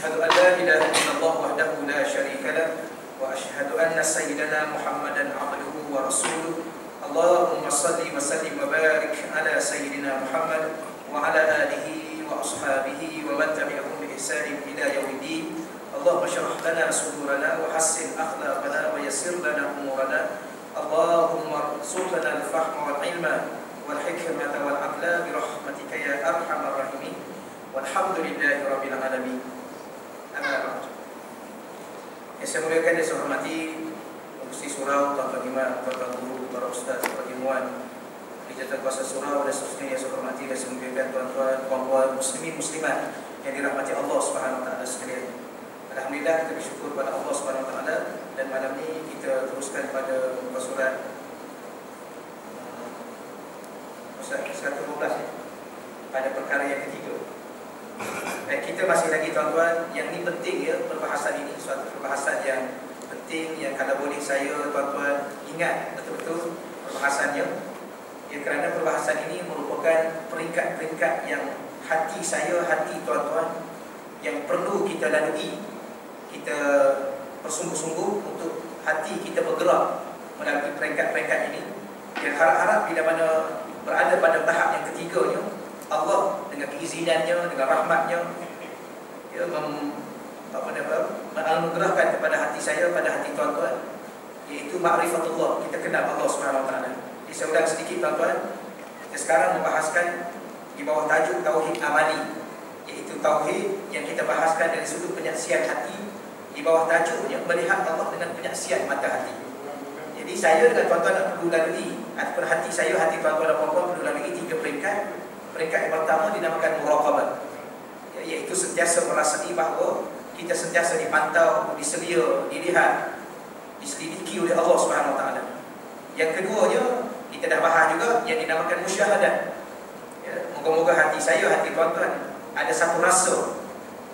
أشهد أن لا إله إلا الله وحده لا شريك له وأشهد أن سيدنا محمدا عبده ورسوله اللهم صل وسلم وبارك على سيدنا محمد وعلى آله وأصحابه ومن تبعهم بإحسان إلى يوم الدين اللهم اشرح لنا صدورنا وحسن أخلاقنا ويسر لنا أمورنا اللهم ارزقنا الفهم والعلم والحكمة والعقل برحمتك يا أرحم الراحمين والحمد لله رب العالمين. Amma ba'd. Yang saya muliakan dan saya hormati Gusti Surau, tuan-tuan imam, tuan-tuan guru, para ustaz, para ilmuwan, dijatuh kuasa surau dan seterusnya yang saya hormati dan saya muliakan tuan-tuan, puan-puan, muslimin, muslimat yang dirahmati Allah Subhanahu wa taala sekalian. Alhamdulillah kita bersyukur pada Allah Subhanahu wa taala dan malam ini kita teruskan pada muka surat 112 pada perkara yang ketiga. Dan kita masih lagi tuan-tuan, yang ini penting ya, perbahasan ini suatu perbahasan yang penting yang kalau boleh saya tuan-tuan ingat betul-betul perbahasannya ya, kerana perbahasan ini merupakan peringkat-peringkat yang hati saya, hati tuan-tuan yang perlu kita lalui. Kita bersungguh-sungguh untuk hati kita bergerak melalui peringkat-peringkat ini yang harap-harap bila mana berada pada tahap yang ketiganya, Allah dengan keizinannya, dengan rahmatnya ya, menganugerahkan kepada hati saya, pada hati tuan-tuan, iaitu ma'rifatullah, kita kenal Allah Subhanahu wa taala. Jadi saya ulang sedikit tuan-tuan, kita sekarang membahaskan di bawah tajuk tauhid amali, iaitu tauhid yang kita bahaskan dari sudut penyaksian hati, di bawah tajuknya melihat Allah dengan penyaksian mata hati. Jadi saya dengan tuan-tuan nak perlu lalui, ataupun hati saya, hati tuan-tuan dan puan-puan perlu lalui 3 peringkat. Peringkat yang pertama dinamakan muraqabah, iaitu sentiasa merasai bahawa kita sentiasa dipantau, diselia, dilihat, diselidiki oleh Allah Subhanahu wa taala. Yang keduanya kita dah bahas juga yang dinamakan musyahadah. Ya, moga-moga hati saya, hati tuan-tuan ada satu rasa,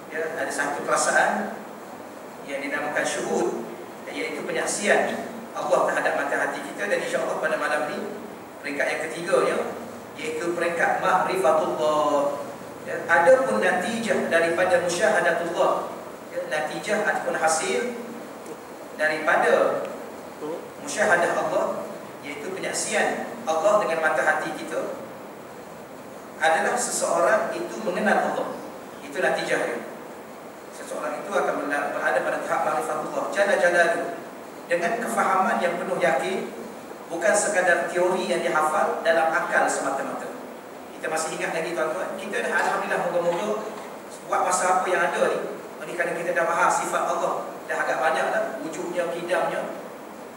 ya, ada satu perasaan yang dinamakan syuhud, iaitu penyaksian Allah terhadap mata hati kita. Dan insya-Allah pada malam ini peringkat yang ketiganya iaitu peringkat ma'rifatullah. Ya, adapun natijah daripada musyahadatullah, ya, natijah ataupun hasil daripada musyahadah Allah, iaitu penyaksian Allah dengan mata hati kita, adalah seseorang itu mengenal Allah. Itu natijahnya. Seseorang itu akan berada pada tahap ma'rifatullah jalla jalaluhu dengan kefahaman yang penuh yakin, bukan sekadar teori yang dihafal dalam akal semata-mata. Kita masih ingat lagi tuan-tuan, kita dah alhamdulillah moga-moga buat masa apa yang ada ni, oleh kerana kita dah bahas sifat Allah dah agak banyak dah, wujudnya, kidamnya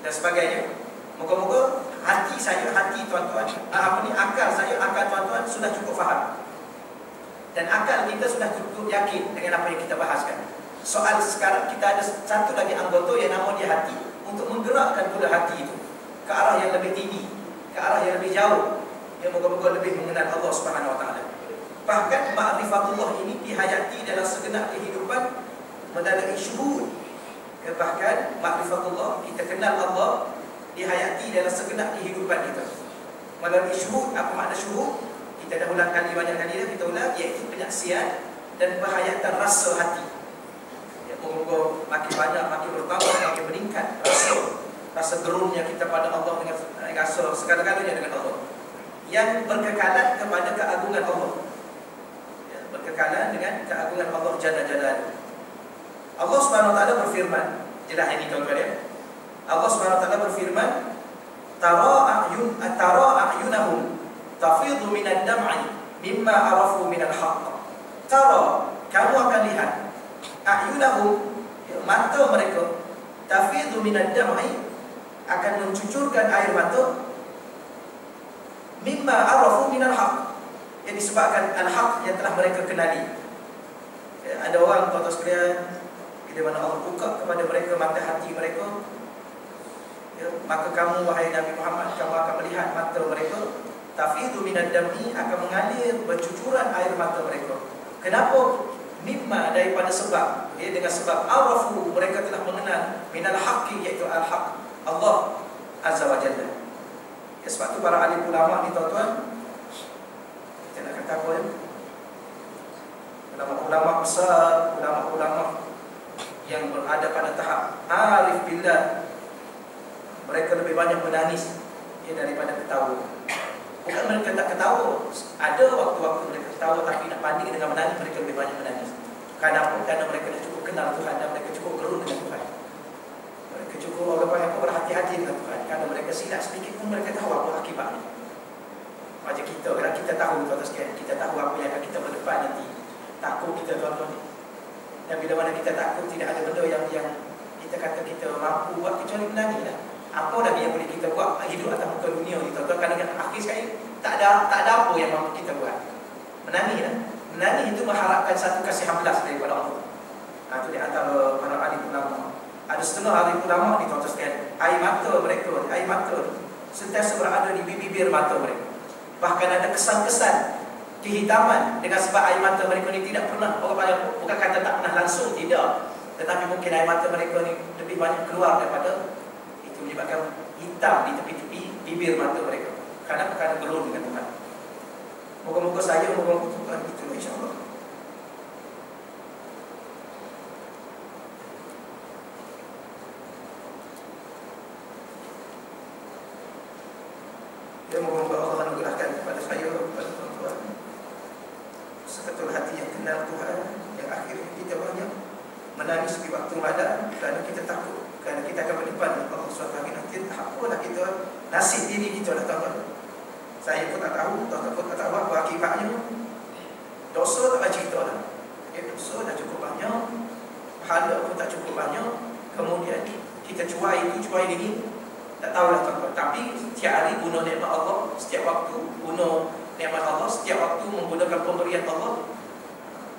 dan sebagainya. Moga-moga hati saya, hati tuan-tuan, akal saya, akal tuan-tuan sudah cukup faham. Dan akal kita sudah cukup yakin dengan apa yang kita bahaskan. Soal sekarang kita ada satu lagi anggota yang nama dia hati, untuk menggerakkan pula hati itu ke arah yang lebih tinggi, ke arah yang lebih jauh, yang moga-moga lebih mengenal Allah Subhanahu wa taala. Bahkan ma'rifatullah ini dihayati dalam segenap kehidupan melalui syuhud. Bahkan ma'rifatullah, kita kenal Allah, dihayati dalam segenap kehidupan kita melalui syuhud. Apa makna syuhud? Kita dah ulang kali, banyak kali dah kita ulang, iaitu penyaksian dan penghayatan rasa hati. Ya, moga-moga makin banyak, makin bertambah, makin meningkat rasa gerunnya kita pada Allah, dengan rasa segala-galanya dengan Allah, yang berkekalan kepada keagungan Allah, ya, berkekalan dengan keagungan Allah Jalla Jalaluhu. Allah Subhanahu wa taala berfirman, jelas ini tuan-tuan ya. Allah Subhanahu wa taala berfirman, tara a'yunahum tafidhu minad dam'i mimma arafu minal haqq. Tara, kamu akan lihat, a'yunahum, ya, mata mereka, tafidhu minad dam'i, akan mencucurkan air mata, mimma arafu minal haq, yang disebabkan al-haq yang telah mereka kenali. Ya, ada orang tuan-tuan sekalian, bila mana Allah buka kepada mereka mata hati mereka, ya, maka kamu wahai Nabi Muhammad, kamu akan melihat mata mereka tafidu minad dam'i, akan mengalir bercucuran air mata mereka. Kenapa? Mimma, daripada sebab, ya, dengan sebab arafu, mereka telah mengenal minal haqqi, iaitu al-haq, Allah Azza wa Jalla. Ya, sebab tu para alim ulama ni tuan-tuan, kita nak kata apa ya? Ulama besar, ulama-ulama yang berada pada tahap arif billah, mereka lebih banyak menangis daripada ketawa. Bukan mereka tak ketawa, ada waktu-waktu mereka ketawa, tapi nak banding dengan menangis, mereka lebih banyak menangis. Kenapa? Karena mereka dah cukup kenal Tuhan dan mereka cukup gerun dengan Tuhan. Mereka cukup orang berhati-hati dengan Tuhan. Karena mereka silap sedikit pun mereka tahu apa akibatnya. Macam kita, kalau kita tahu tuan-tuan sekalian, kita tahu apa yang akan kita berdepan nanti. Takut kita tuan-tuan. Dan bila mana kita takut, tidak ada benda yang kita kata kita mampu buat kecuali menangis lah. Apa lagi yang boleh kita buat hidup atas muka dunia ni tuan-tuan? Kadang-kadang akhir sekali tak ada apa yang mampu kita buat. Menangis lah. Menangis itu mengharapkan satu kasih hamdas daripada Allah. Itu di antara para ahli ulama. Ada setengah ahli ulama ni tuan-tuan sekalian, air mata sentiasa berada di bibir mata mereka. Bahkan ada kesan-kesan kehitaman dengan sebab air mata mereka ni tidak pernah, orang bukan kata tak pernah langsung, tidak, tetapi mungkin air mata mereka ni lebih banyak keluar daripada itu, menyebabkan hitam di tepi-tepi bibir mata mereka kerana gerun dengan Tuhan. Moga-moga saya, moga-moga Tuhan itu, insya-Allah. Ya, moga-moga Allah anugerahkan kepada saya, kepada tuan-tuan, seketul hati yang kenal Tuhan, yang akhirnya kita banyak menangis di waktu malam kerana kita takut, kerana kita akan berdepan dengan Allah SWT nanti. Apalah kita, nasib diri kita lah tuan-tuan. Saya pun tak tahu, tuan-tuan pun tak tahu apa akibatnya. Dosa tak cerita lah. Dosa dah cukup banyak, pahala pun tak cukup banyak, kemudian kita cuai itu, cuai ini, tak tahulah tuan-tuan. Tapi setiap hari guna nikmat Allah, setiap waktu guna nikmat Allah, setiap waktu menggunakan pemberian Allah.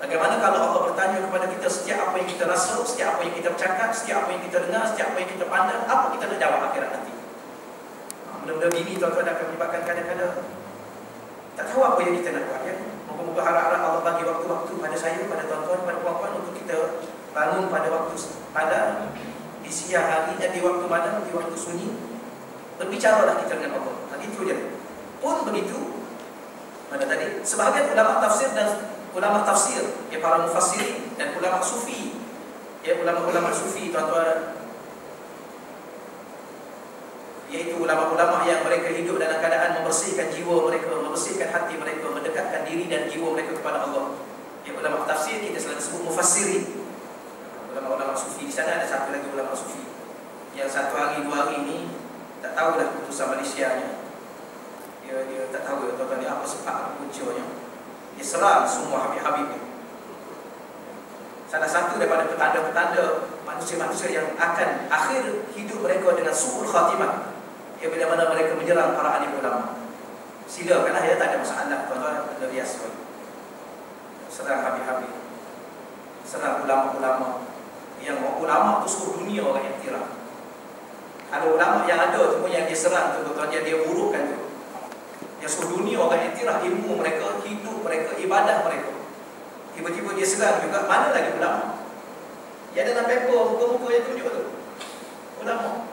Bagaimana kalau Allah bertanya kepada kita setiap apa yang kita rasa, setiap apa yang kita bercakap, setiap apa yang kita dengar, setiap apa yang kita pandang, apa kita nak jawab akhirat nanti? Benda-benda ini tuan-tuan akan menyebabkan kadang-kadang tak tahu apa yang kita nak buat, ya. Moga-moga harap-harap Allah bagi waktu-waktu pada saya, pada tuan-tuan, pada puan-puan untuk kita bangun pada waktu malam, di siang hari, di waktu malam, di waktu sunyi, berbicaralah kita dengan Allah. Itu je. Pun begitu, mana tadi, sebahagian ulama tafsir dan ulama tafsir, ya, para mufassirin dan ulama sufi, ya, ulama-ulama sufi tuan-tuan, yaitu ulama-ulama yang mereka hidup dalam keadaan membersihkan jiwa mereka, membersihkan hati mereka, mendekatkan diri dan jiwa mereka kepada Allah. Ya, ulama tafsir kita selalu sebut mufassirin. Ulama-ulama sufi, di sana ada satu lagi ulama sufi yang satu hari dua hari ini tak tahulah putusan Malaysia-nya. Dia tak tahu tuan-tuan apa sebab, apa puncanya. Dia serang semua habib-habib ni. Salah satu daripada petanda-petanda manusia-manusia yang akan akhir hidup mereka dengan su'ul khatimah, ya, bila mana mereka menyerang para alim ulama. Silakanlah, ya, tak ada masalah tuan-tuan, benda biasa. Serang habib-habib, serang ulama-ulama yang ulama tu seluruh dunia orang yang tirah. Ada ulama yang ada tu pun yang dia serang tu tuan-tuan, dia burukkan tu. Yang seluruh dunia orang yang tirah ilmu mereka, hidup mereka, ibadah mereka. Tiba-tiba dia serang juga, mana lagi ulama? Ya, dalam paper, muka-muka yang tunjuk tu ulama.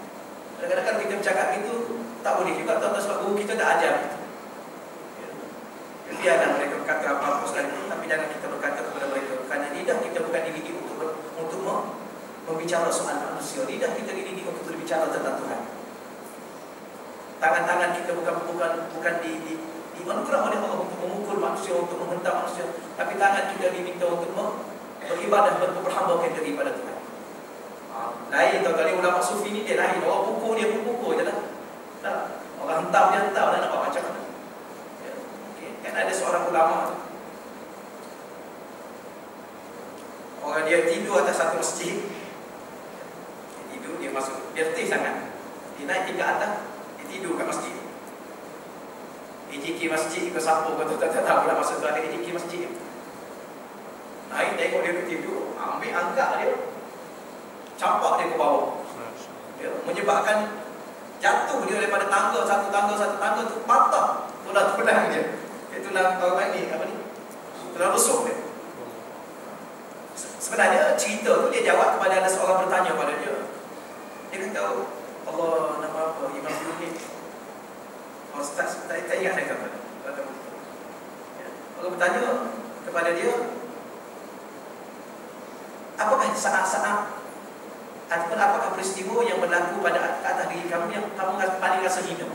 Kadang-kadang kita bercakap itu tak boleh juga tuan-tuan, sebab guru kita dah ajar kita. Biarlah mereka berkata apa-apa sekali, tapi jangan kita berkata kepada mereka, kerana lidah kita bukan dididik untuk membicara soal manusia. Lidah kita dididik untuk berbicara tentang Tuhan. Tangan-tangan kita bukan dianugerah oleh Allah untuk memukul manusia, untuk menghentak manusia, tapi tangan kita diminta untuk beribadah, berhambakan diri pada Tuhan. Lain tuan-tuan, ulama sufi ni dia lain. Orang pukul dia pukul je lah. Orang hentam dia hentam, nak buat macam mana? Ya. Okay. Kan ada seorang ulama, orang dia tidur atas satu masjid. Dia tidur, dia masuk, dia letih sangat. Dia naik tingkat atas, dia tidur kat masjid. EJK masjid ke siapa kau tak tahu lah, masa tu ada EJK masjid. Naik tengok dia tidur, ambil angkat dia, campak dia ke bawah, ya, menyebabkan jatuh dia daripada tangga, satu tangga tu patah tulang dia. Itu orang ni apa ni? Tulang rusuk dia. Sebenarnya cerita tu dia jawab kepada ada seorang bertanya pada dia. Dia kata, Allah nama apa? Imam Yunus. Ustaz, tak ingat saya kata. Orang bertanya kepada dia, saat-saat ataupun apakah peristiwa yang berlaku pada atas diri kamu yang kamu paling rasa hina?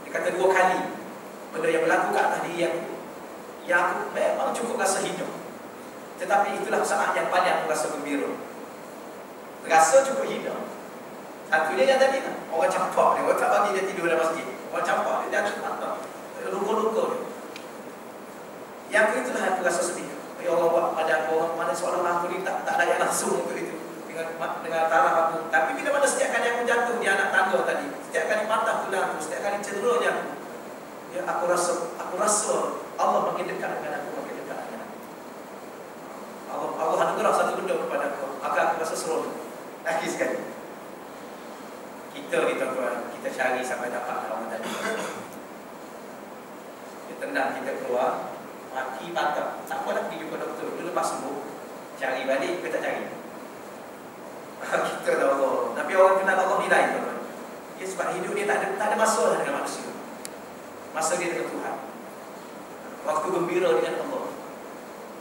Dia kata 2 kali benda yang berlaku ke atas diri aku yang aku memang cukup rasa hina, tetapi itulah saat yang paling aku rasa gembira. Rasa cukup hina. Satunya yang tadi lah, orang campak dia, orang tak bagi dia tidur dalam masjid. Orang campak dia jatuh mata, luka-luka dia. Yang itulah aku rasa sedih. Ya Allah buat pada aku orang mana seolah-olah aku ni tak layak langsung untuk itu dengan taraf aku. Tapi bila mana setiap kali aku jatuh di anak tangga tadi, setiap kali patah tulang aku, setiap kali cederanya ya, aku rasa Allah makin dekat dengan aku, makin dekat dengan aku. Allah anugerah satu benda kepada aku, maka aku rasa seronok. Lagi sekali. Kita ni tuan-tuan, kita cari sampai dapat orang tadi. Dia tendang kita keluar, maki patah. Tak apalah pergi jumpa doktor. Dulu lepas sembuh, cari balik ke tak cari? Kita tahu Allah. Tapi orang kenal Allah ni lain tuan-tuan. Ya, sebab hidup dia tak ada masalah dengan manusia. Masa dia dengan Tuhan. Waktu gembira dengan Allah.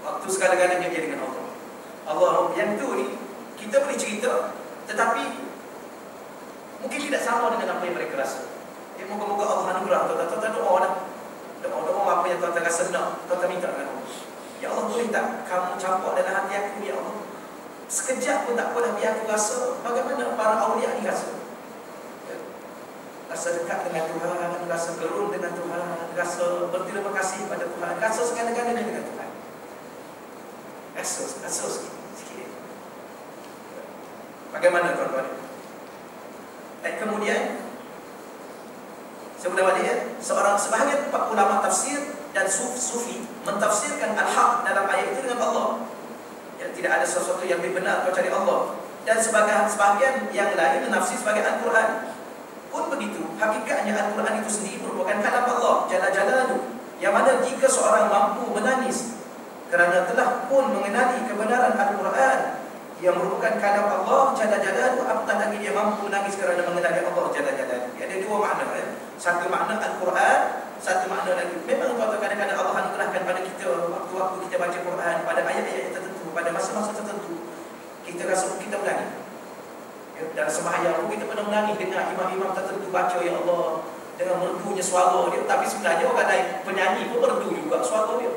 Waktu segala-galanya dia dengan Allah. Allah yang tu ni kita boleh cerita, tetapi mungkin tidak sama dengan apa yang mereka rasa. Ya, moga-moga Allah anugerah. Tuan-tuan doa dah. Doa apa yang tuan-tuan rasa nak, tuan-tuan minta dengan Allah. Ya Allah, boleh tak kamu campak dalam hati aku, ya Allah. Sekejap pun tak apalah, biar aku rasa bagaimana para awliya ni rasa. Ya. Rasa dekat dengan Tuhan, rasa gerun dengan Tuhan, rasa berterima kasih pada Tuhan, rasa segala-galanya dengan Tuhan. Rasa sikit. Bagaimana tuan-tuan? Dan kemudian sebenarnya dia seorang sebahagian ulama tafsir dan sufi mentafsirkan al-haq dalam ayat itu dengan Allah. Ya, tidak ada sesuatu yang lebih benar kecuali Allah. Dan sebahagian yang lain menafsir sebagai Al-Quran. Pun begitu, hakikatnya Al-Quran itu sendiri merupakan kalam Allah Jalla Jalaluhu, yang mana jika seorang mampu menangis kerana telah pun mengenali kebenaran Al-Quran yang merupakan kalam Allah Jalla Jalaluhu, apatah lagi dia mampu menangis kerana mengenali Allah Jalla Jalaluhu. Ada 2 makna ya. Satu makna Al-Quran, satu makna lagi. Memang kadang-kadang Allah anugerahkan pada kita waktu-waktu kita baca Quran, pada ayat-ayat tertentu, pada masa-masa tertentu, kita rasa kita menangis. Ya, dalam sembahyang pun kita pernah menangis dengan imam-imam tertentu baca ya Allah dengan merdunya suara dia. Tapi sebenarnya orang lain penyanyi pun merdu juga suara dia.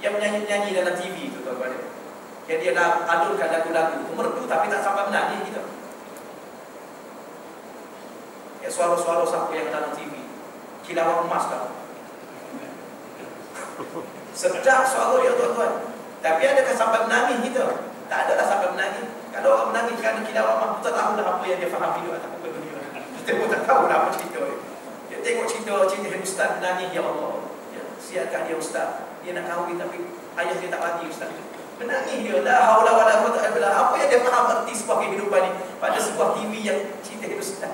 Yang menyanyi-nyanyi dalam TV tu tuan-tuan. Yang dia adunkan lagu-lagu tu merdu tapi tak sampai menangis kita. Ya, suara-suara siapa yang dalam TV kilauan emas kan. Sedap suara dia tuan-tuan. Tapi adakah sampai menangis kita? Tak adalah sampai menangis. Kalau orang menangis kerana kilauan emas, kita tahu dah apa yang dia faham hidup atau apa dunia. Kita pun tak tahu dah apa cerita dia. Dia tengok cerita ustaz menangis, ya Allah. Ya, siapkan dia ustaz. Dia nak kahwin tapi ayah dia tak bagi ustaz. Menangis dia. La haula wala quwwata illa billah. Apa yang dia faham erti sebuah kehidupan ni pada sebuah TV yang cerita hidup ustaz.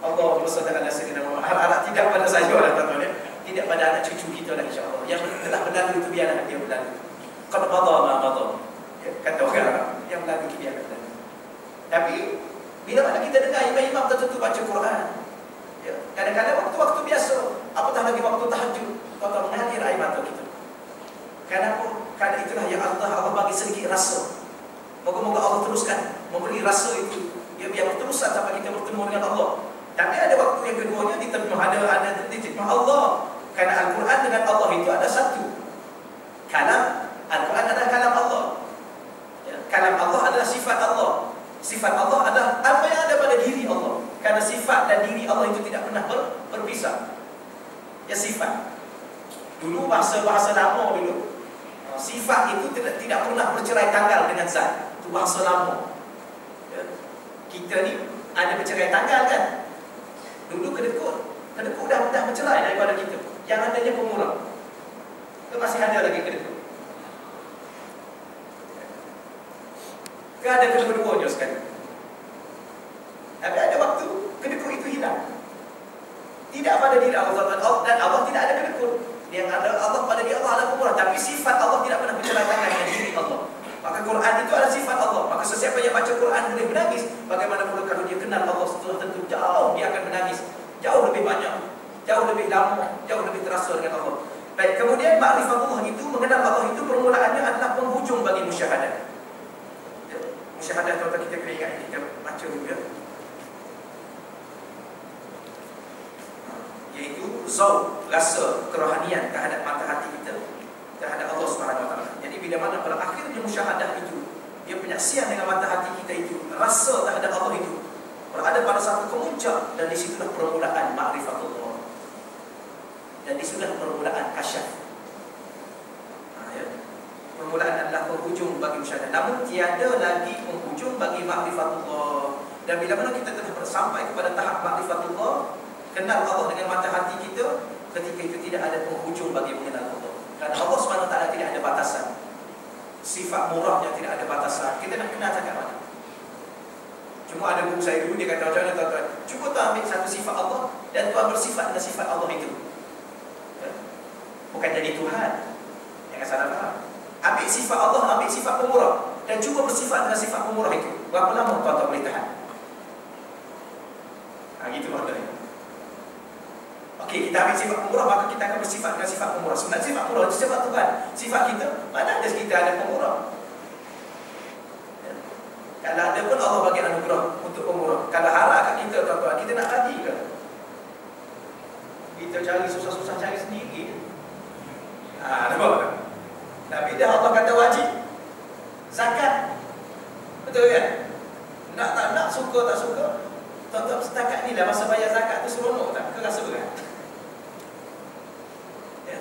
Allahumma shalli ala sayyidina Muhammad. Harap tidak pada saya lah tuan-tuan ya. Tidak pada anak cucu kita lah insya-Allah. Yang telah berlalu itu biarlah dia berlalu. Qad madha ma madha. Ya, kata orang Arab, yang berlalu itu biarlah berlalu. Tapi bila mana kita dengar imam-imam tertentu baca Quran, ya, kadang-kadang waktu-waktu biasa, apatah lagi waktu tahajud, tuan-tuan mengalir air mata kita. Kerana itulah yang Allah bagi sedikit rasa. Moga-moga Allah teruskan memberi rasa itu. Ya, biar berterusan sampai kita bertemu dengan Allah. Tapi ada waktu yang keduanya di ada terjemah Allah. Kerana Al-Quran dengan Allah itu ada satu. Kalam Al-Quran adalah kalam Allah. Ya, kalam Allah adalah sifat Allah. Sifat Allah adalah apa yang ada pada diri Allah. Kerana sifat dan diri Allah itu tidak pernah berpisah. Ya, sifat. Dulu bahasa lama dulu, sifat itu tidak pernah bercerai tanggal dengan zat. Itu bahasa lama. Ya, kita ni ada bercerai tanggal kan? Dulu kedekut dah bercerai daripada kita. Yang adanya pemurah. Ke masih ada lagi kedekut? Ke ada kedua-duanya sekali? Tapi ada waktu kedekut itu hilang. Tidak pada diri Allah dan Allah tidak ada kedekut. Yang ada Allah pada diri Allah ada pemurah. Tapi sifat Allah tidak pernah bercerai tangan dengan diri Allah. Maka Quran itu adalah sifat Allah. Maka sesiapa yang baca Quran boleh menangis. Bagaimana pula kalau dia kenal Allah setelah tentu jauh dia akan menangis. Jauh lebih banyak, jauh lebih lama, jauh lebih terasa dengan Allah. Baik, kemudian ma'rifatullah itu, mengenal Allah itu permulaannya adalah penghujung bagi musyahadah. Musyahadah tuan-tuan kita kena ingat ini, kita baca dulu ya. Iaitu zauk, rasa kerohanian terhadap mata hati kita terhadap Allah Subhanahu Wa Taala. Jadi bila mana pada akhirnya musyahadah itu, dia penyaksian dengan mata hati kita itu, rasa terhadap Allah itu berada pada satu kemuncak, dan disitulah permulaan ma'rifatullah, dan disitulah permulaan kasyaf. Ya. Permulaan adalah penghujung bagi musyahadah, namun tiada lagi penghujung bagi ma'rifatullah. Dan bila mana kita telah sampai kepada tahap ma'rifatullah, kenal Allah dengan mata hati kita, ketika itu tidak ada penghujung bagi mengenal Allah. Kerana Allah SWT tidak ada batasan. Sifat murahnya tidak ada batasan. Kita nak kenal cakap mana? Cuma ada guru saya dulu, dia kata macam mana tuan-tuan? Cuba tuan ambil satu sifat Allah dan tuan bersifat dengan sifat Allah itu. Bukan jadi Tuhan. Jangan salah faham. Ambil sifat Allah, ambil sifat pemurah, dan cuba bersifat dengan sifat pemurah itu. Berapa lama tuan-tuan boleh tahan? Gitu maknanya. Okey, kita ambil sifat pemurah, maka kita akan bersifat dengan sifat pemurah. Sebenarnya sifat pemurah itu sifat Tuhan. Sifat kita, mana ada kita ada pemurah? Ya. Kalau ada pun Allah bagi anugerah untuk pemurah. Kalau harap kat kita tuan-tuan, kita nak bagi ke? Kita cari susah-susah cari sendiri. Nampak? Nabi dah Allah kata wajib zakat. Betul kan? Nak tak nak, suka tak suka. Tuan-tuan setakat ni lah masa bayar zakat tu seronok tak? Ke rasa berat? Ya?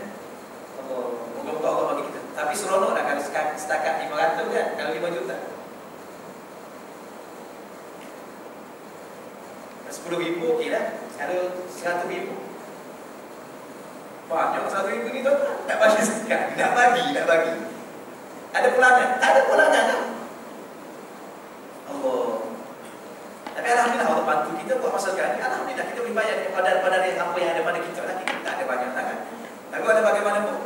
Moga-moga Allah bagi kita. Tapi seronok lah kalau setakat 500 kan? Kalau 5 juta 10,000 okey lah. Kalau 100,000 banyak. 100,000 ni tuan-tuan nak bagi zakat. Nak bagi. Ada pulangan? Tak ada pulangan kan? Allah. Tapi alhamdulillah Allah bantu kita buat masa sekarang ni. Alhamdulillah kita boleh bayar pada apa yang ada pada kita. Lagi kita tak ada banyak sangat. Tapi ada bagaimanapun,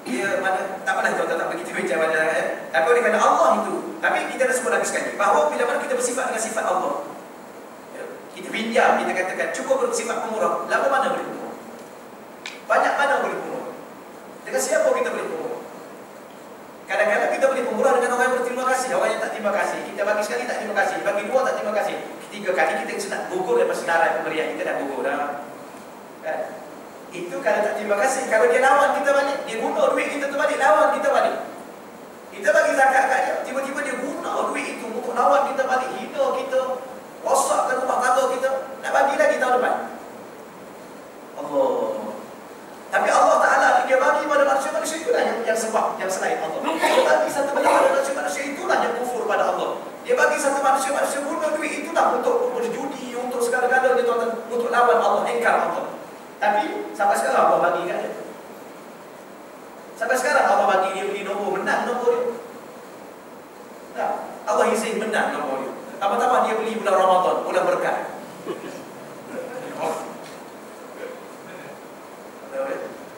dia mana tak pernah tuan-tuan tak kita bincang banyak sangat ya. Tapi oleh kerana Allah itu, tapi kita dah sebut lagi sekali bahawa bila mana kita bersifat dengan sifat Allah ya, kita pinjam, kita katakan cuba bersifat pemurah. Lama mana boleh pemurah? Banyak mana boleh pemurah? Dengan siapa kita boleh pemurah? Kadang-kadang kita boleh pemurah dengan orang yang berterima kasih, orang yang tak terima kasih. Kita bagi sekali tak terima kasih, bagi dua tak terima kasih, ketiga kali kita senang gugur daripada senarai pemberian kita, dah gugur dah. Kan? Itu kalau tak terima kasih. Kalau dia lawan kita balik, dia guna duit kita tu balik, lawan kita balik. Kita bagi zakat kat dia, tiba-tiba dia guna duit itu untuk lawan kita balik, hina kita, rosakkan rumah tangga kita, nak bagi lagi tahun depan. Allah. Tapi Allah Ta'ala dia bagi pada manusia-manusia itulah yang sembah, yang selain Allah. Dia bagi satu benda pada manusia-manusia itulah yang kufur pada Allah. Dia bagi satu manusia-manusia guna duit itulah untuk berjudi, untuk segala-galanya tuan-tuan, untuk lawan Allah, engkar Allah. Tapi sampai sekarang Allah bagi kat dia. Sampai sekarang Allah bagi dia beli nombor, menang nombor dia. Tak, Allah izin menang nombor dia. Apa-apa dia beli bulan Ramadan, bulan berkat.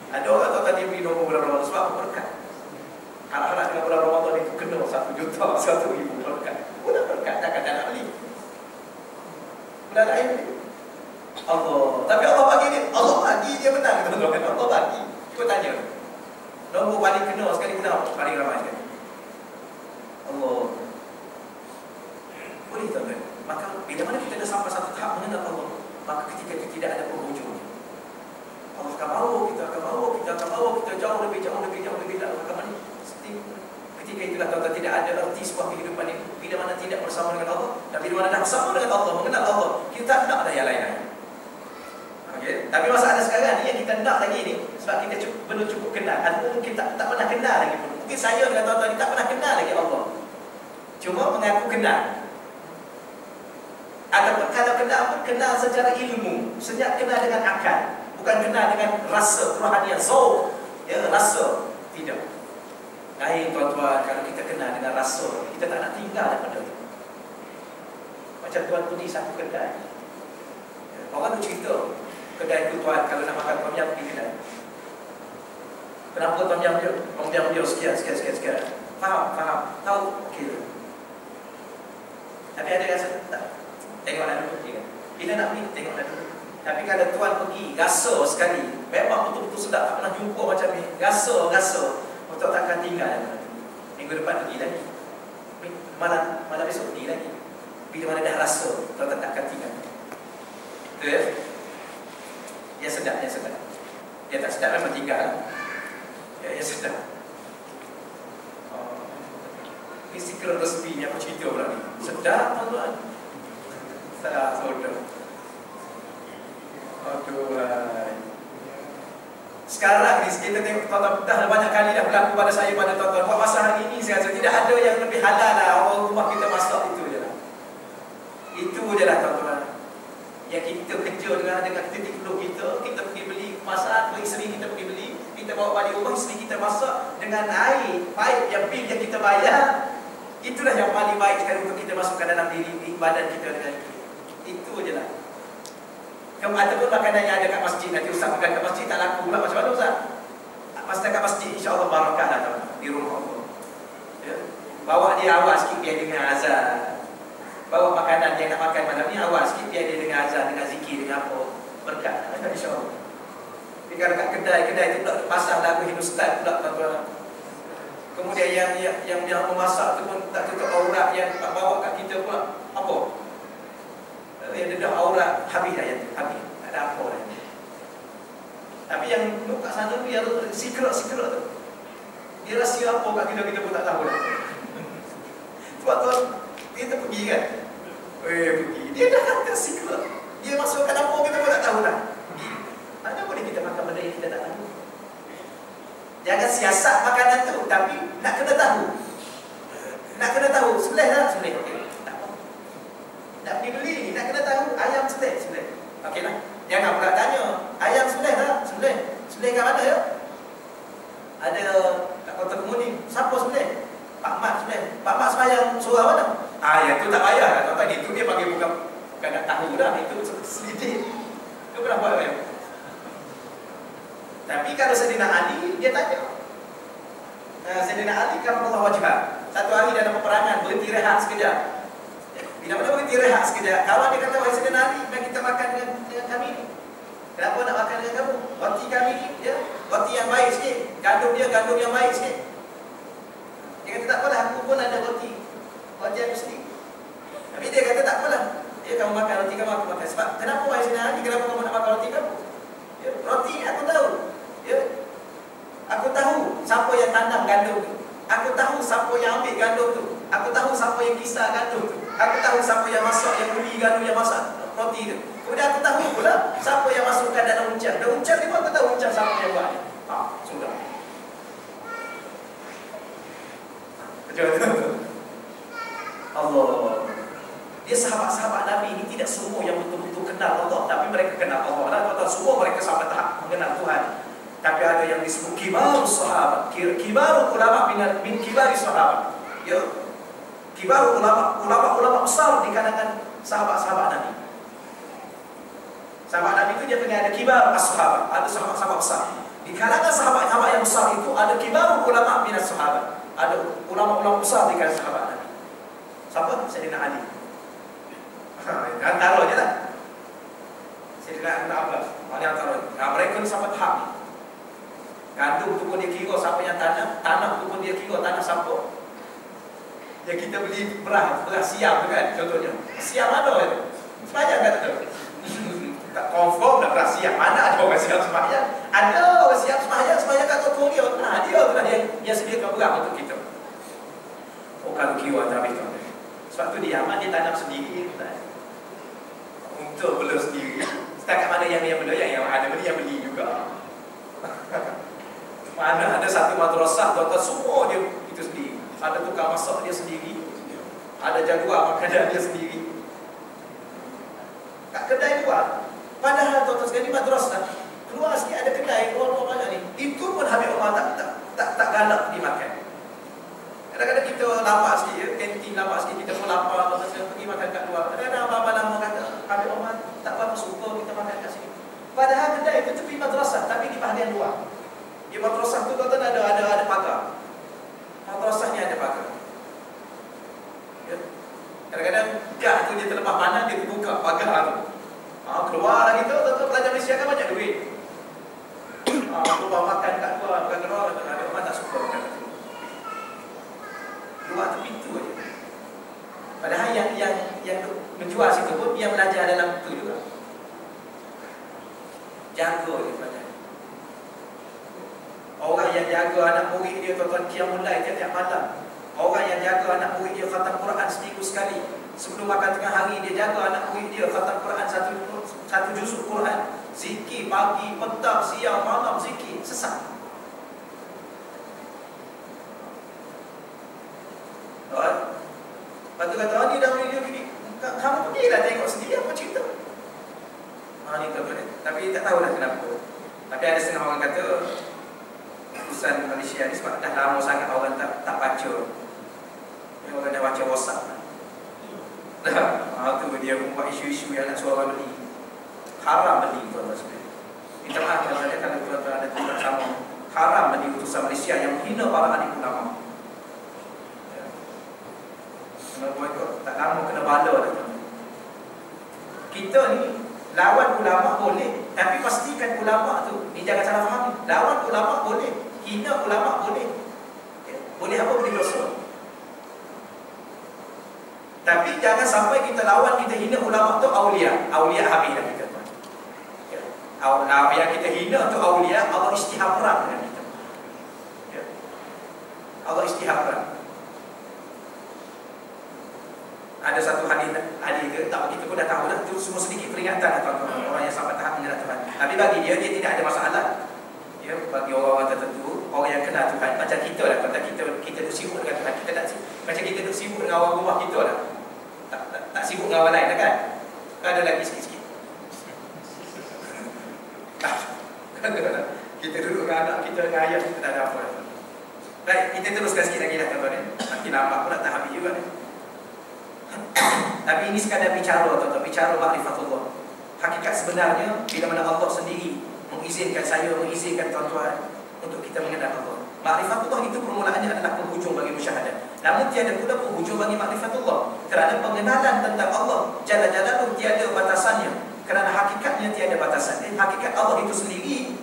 Ada orang tahu tadi beli nombor bulan Ramadan sebab berkat. Harap-harap dengan bulan Ramadan itu kena 1 juta, 1,000 berkat. Bulan berkat takkan tak nak beli. Bulan lain beli. Allah. Tapi Allah bagi dia menang teman-teman. Allah bagi. Cuba tanya. Nombor paling kena sekali menang paling ramai sekali. Allah. Boleh tuan-tuan. Maka bila mana kita dah sampai satu tahap mengenal Allah, maka ketika itu tidak ada penghujung. Allah akan bawa kita, jauh lebih dalam agama ini. Ketika itulah tuan-tuan tidak ada erti sebuah kehidupan ini. Bila mana tidak bersama dengan Allah, dan bila mana dah bersama dengan Allah, mengenal Allah, kita tak nak dah yang lain-lain. Okay. Tapi masalah sekarang ni yang kita nak lagi ni, sebab kita belum cukup kenal, ataupun mungkin tak pernah kenal lagi pun. Mungkin saya dengan tuan-tuan ni tak pernah kenal lagi Allah, cuma mengaku kenal. Ataupun kalau kenal pun kenal secara ilmu, senyap kenal dengan akal, bukan kenal dengan rasa kerohanian, zauk, ya, rasa. Tidak. Lain tuan-tuan, kalau kita kenal dengan rasa, kita tak nak tinggal daripada itu. Macam tuan pergi satu kedai, orang tu cerita, kedai tu tuan kalau nak makan tom yum pergi kedai. Kenapa tom yum dia sekian. Faham. Tahu okey. Tapi ada rasa tak. Tengok nak duduk kan. Bila nak pergi tengok nak duduk. Tapi kalau tuan pergi rasa sekali, memang betul-betul sedap, tak pernah jumpa macam ni. Rasa betul takkan tinggal. Minggu depan pergi lagi. malam besok ni lagi. Bila mana dah rasa, kalau tak tinggal. Betul? Ya sedap, ya sedap. Ya tak sedap memang tinggal. Ya sedap. Ini secret recipe ni apa cerita pula ni? Sedap tuan-tuan. Sedap saudara. Aduh. Sekarang ni kita tengok tuan-tuan dah banyak kali dah berlaku pada saya, pada tuan-tuan. Buat masa hari ini saya rasa tidak ada yang lebih halal lah. Orang rumah kita masak itu je lah. Itu je lah tuan-tuan. Yang kita kerja dengan titik peluh kita pergi beli masak, isteri kita pergi beli, kita bawa balik rumah, isteri kita masak dengan air, paip yang bil yang kita bayar. Itulah yang paling baik sekali untuk kita masukkan dalam diri badan kita dengan itu je lah. Ataupun makanan yang ada kat masjid, nanti Ustaz makan kat masjid tak laku pula, macam mana Ustaz? Masa kat masjid insya-Allah barakah lah di rumah Allah. Ya. Bawa dia awal sikit biar dia dengan azan. Bawa makanan yang nak makan malam ni awal sikit biar dia dengan azan, dengan zikir, dengan apa. Berkat insya-Allah. Tapi kalau kat kedai tu pula pasang lagu Hindustan pula tuan-tuan. Kemudian yang memasak tu pun tak tutup aurat, yang bawa kat kita pula apa? Yang dedah aurat habis dah yang tu, habis. Tak ada apa dah. Tapi yang duduk kat sana tu yang secret tu. Dia rahsia apa kat kita pun tak tahu dah. Tuan-tuan, kita pergi kan? Pergi. Dia dah kata secret. Dia masukkan apa kita pun tak tahu dah. Pergi. Mana boleh kita makan benda yang kita tak tahu? Jangan siasat makanan tu, tapi nak kena tahu. Nak kena tahu, sembelih tak? Sembelih, okey. Tak apa. Nak pergi beli ni, nak kena tahu ayam sembelih. Okey lah. Jangan pula tanya, ayam sembelih tak? Sembelih. Sembelih kat mana ya? Ada kat Kota Kemuning. Siapa sembelih? Pak Mat sembelih. Pak Mat sembahyang surau mana? Yang tu tak payah lah. Tuan-tuan, itu dia panggil bukan nak tahu dah. Itu selidik. Kau pernah buat ayam? Tapi kalau Sayyidina Ali, dia tanya. Sayyidina Ali karramallahu wajhah. Satu hari dalam peperangan, berhenti rehat sekejap. Bila mana berhenti rehat sekejap, kawan dia kata, wahai Sayyidina Ali, mari kita makan dengan kami ni. Kenapa nak makan dengan kamu? Roti kami ni, ya, roti yang baik sikit. Gandum yang baik sikit. Dia kata, tak apalah, aku pun ada roti yang mesti. Tapi dia kata, tak apalah. Ya, kamu makan roti kamu, aku makan. Sebab, kenapa wahai Sayyidina Ali, kenapa kamu nak makan roti kamu? Ya, roti ni aku tahu. Ya. Aku tahu siapa yang tanam gandum tu. Aku tahu siapa yang ambil gandum tu. Aku tahu siapa yang kisar gandum tu. Aku tahu siapa yang masak, yang beli gandum, yang masak roti tu. Kemudian aku tahu pula siapa yang masukkan dalam uncang. Dan uncang ni pun aku tahu uncang siapa yang buat. Sudah. Betul. Allah. Dia sahabat-sahabat Nabi ini tidak semua yang betul-betul kenal Allah, tapi mereka kenal Allah. Dan semua mereka sampai tahap mengenal Tuhan. Tapi ada yang disebut kibarus sahabat, kibarul ulama min kibari sahabat. Ya. Kibarul ulama besar di kalangan sahabat-sahabat Nabi. Sahabat Nabi itu dia punya ada kibar as-sahabat, ada sahabat-sahabat besar. Di kalangan sahabat-sahabat yang besar itu ada kibarul ulama min as-sahabat. Ada ulama-ulama besar di kalangan sahabat Nabi. Siapa? Sayyidina Ali. Antara je lah. Sayyidina Ibn Abbas. Mana antara? Mereka ni sampai tahap ni. Gandum tu pun dia kira siapa yang tanam tu pun dia kira tanah siapa. Yang kita beli beras siam tu kan, contohnya. Siam ada tu. Semayang kan tu. Tak confirm dah beras siam. Mana ada orang siam semayang? Ada orang siam semayang kat toko dia. Dia tu lah dia sediakan beras untuk kita. Oh, kalau kira tak habis tu. Sebab tu dia amat dia tanam sendiri. Untuk bela sendiri. Setakat mana yang bela, yang ada beli, yang beli juga. Mana ada satu madrasah, tuan-tuan, semua dia itu sendiri. Ada tukang masak dia sendiri. Ada jadual makanan dia sendiri. Kat kedai luar, padahal tuan-tuan sekali madrasah, keluar sikit ada kedai, keluar banyak ni. Itu pun Habib Omar tak galak dimakan. Kadang-kadang kita lapar sikit, ya, kantin lapar sikit, kita pun lapar, kita pergi makan kat luar. Kadang-kadang abang-abang lama kata, Habib Omar tak apa suka kita makan kat sini. Padahal kedai itu tepi madrasah, tapi di bahagian luar. Di madrasah tu tuan-tuan ada pagar. Madrasahnya ada pagar. Ya. Kadang-kadang gah tu dia terlepas panas, dia terbuka pagar tu. Keluar lagi tu, tuan-tuan pelajar Malaysia kan banyak duit. Keluar makan kat luar, makan kat luar, Habib Omar tak suka makan kat luar. Luar tu pintu aja. dia belajar dalam itu juga. Jaga dia belajar. Orang yang jaga anak murid dia tuan-tuan qiyamul lail tiap-tiap malam. Orang yang jaga anak murid dia khatam Quran seminggu sekali. Sebelum makan tengah hari dia jaga anak murid dia khatam Quran satu juzuk Quran. Zikir pagi, petang, siang, malam zikir. Sesat. Lepas tu kata, ni dah video gini. Kamu pergilah tengok sendiri apa cerita. Ni tuan-tuan. Tapi tak tahulah kenapa. Tapi ada setengah orang kata urusan Malaysia ni sebab dah lama sangat orang tak baca. Orang dah baca WhatsApp. Tu dia membuat isu-isu yang nak suruh orang beli. Haram beli tuan-tuan sebenarnya. Minta maaf kalau tuan-tuan ada tidak sama. Haram beli utusan Malaysia yang menghina para alim ulama. Kalau boykot tak lama kena bala dah tuan-tuan. Kita ni lawan ulama boleh, tapi pastikan ulama tu, ni jangan salah faham ni. Lawan ulama boleh, hina ulama boleh. Boleh apa? Boleh dosa. Tapi jangan sampai kita lawan, kita hina ulama tu aulia. Aulia habis dah kita. Yang kita hina tu aulia, Allah istihab perang dengan kita. Allah istihab perang. Ada satu hadis ke tak, kita pun dah tahu dah, itu semua sedikit peringatan tuan-tuan, orang yang sampai tahap mengenal Tuhan. Tapi bagi dia tidak ada masalah. Ya, bagi orang-orang tertentu, orang yang kenal Tuhan, macam kita lah, macam kita duduk sibuk dengan Tuhan, kita tak sibuk, macam kita duduk sibuk dengan orang rumah kita lah. Tak sibuk dengan orang lain lah kan? Ada lagi sikit-sikit. Kita duduk dengan anak kita, dengan ayah kita, tak ada apa lah. Baik, kita teruskan sikit lagi lah tuan-tuan. Nanti nampak pula tak habis juga ni. Tapi ini sekadar bicara tuan-tuan, bicara ma'rifatullah. Hakikat sebenarnya bila mana Allah sendiri mengizinkan saya, mengizinkan tuan-tuan untuk kita mengenal Allah. Ma'rifatullah itu permulaannya adalah penghujung bagi musyahadah. Namun tiada pula penghujung bagi ma'rifatullah. Kerana pengenalan tentang Allah Jalla Jalaluhu tiada batasannya. Kerana hakikatnya tiada batasan. Hakikat Allah itu sendiri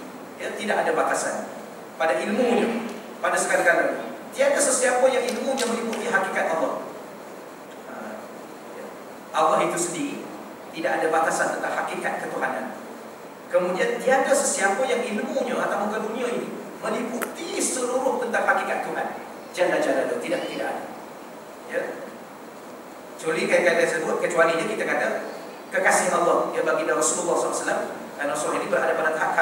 tidak ada batasan. Pada ilmunya, pada segala-galanya, tiada sesiapa yang ilmunya meliputi hakikat Allah. Allah itu sendiri tidak ada batasan tentang hakikat ketuhanan. Kemudian tiada sesiapa yang ilmunya atau muka dunia ini meliputi seluruh tentang hakikat Tuhan Jalla Jalaluhu. Tidak ada. Ya. Kecuali kata sebut, kecuali dia kita kata kekasih Allah yang bagi Rasulullah SAW. Dan Rasul ini berada pada tahap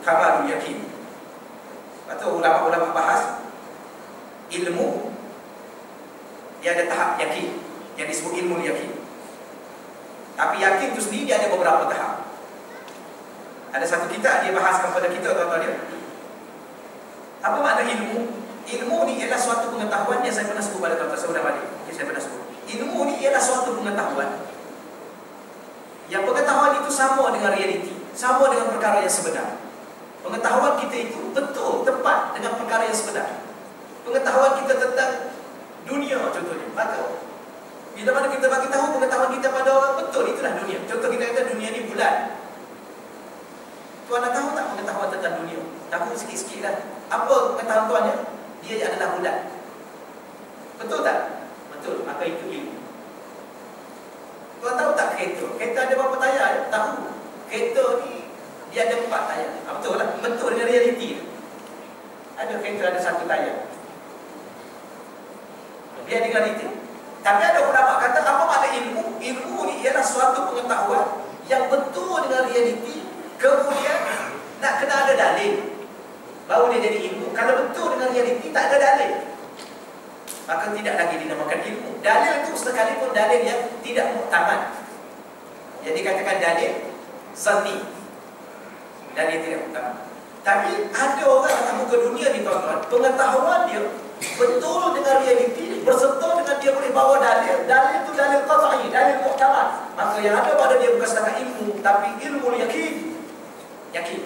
kamalul yakin. Atau ulama-ulama bahas ilmu dia ada tahap yakin yang disebut ilmu yakin. Tapi yakin itu sendiri dia ada beberapa tahap. Ada satu kitab dia bahaskan kepada kita tuan-tuan dia. Apa makna ilmu? Ilmu ni ialah suatu pengetahuan yang saya pernah sebut pada tuan-tuan, saya sudah balik. Okay, saya pernah sebut. Ilmu ni ialah suatu pengetahuan. Yang pengetahuan itu sama dengan realiti, sama dengan perkara yang sebenar. Pengetahuan kita itu betul, tepat dengan perkara yang sebenar. Pengetahuan kita tentang dunia contohnya, maka bila mana kita bagi tahu pengetahuan kita pada orang, betul itulah dunia. Contoh kita kata dunia ni bulan. Tuan nak tahu tak pengetahuan tentang dunia? Tahu sikit-sikit lah. Apa pengetahuan tuannya? Dia adalah bulan. Betul tak? Betul. Maka itu ilmu. Tuan tahu tak kereta? Kereta ada berapa tayar? Tahu. Kereta ni dia ada 4 tayar. Betul lah. Betul dengan realiti. Ada kereta ada 1 tayar. Dia dengan realiti. Tapi ada ulama kata apa makna ilmu? Ilmu ni ialah suatu pengetahuan yang betul dengan realiti. Kemudian nak kena ada dalil baru dia jadi ilmu. Kalau betul dengan realiti tak ada dalil, maka tidak lagi dinamakan ilmu. Dalil itu sekalipun dalil yang tidak muktamad. Jadi katakan dalil zanni, dalil tidak muktamad. Tapi ada orang dalam muka dunia ni tuan-tuan, pengetahuan dia betul dengan realiti, berserta dengan dia boleh bawa dalil. Dalil itu dalil qat'i, dalil muktamad. Maka yang ada pada dia bukan setakat ilmu, tapi ilmu yakin. Yakin.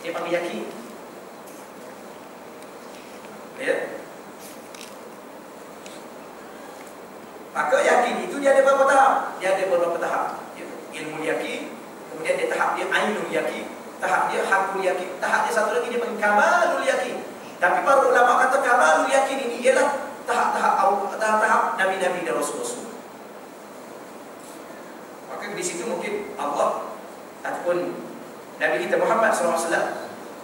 Dia panggil yakin. Ya. Maka yakin itu dia ada beberapa tahap. Dia ada beberapa tahap. Ya. Ilmu yakin, kemudian dia tahap dia ainul yakin, tahap dia hakul yakin, tahap dia satu lagi dia panggil kamalul yakin. Tapi para ulama kata kamalul yakin ini ialah tahap-tahap nabi-nabi dan rasul-rasul. Maka Maka di situ mungkin Allah ataupun Nabi kita Muhammad SAW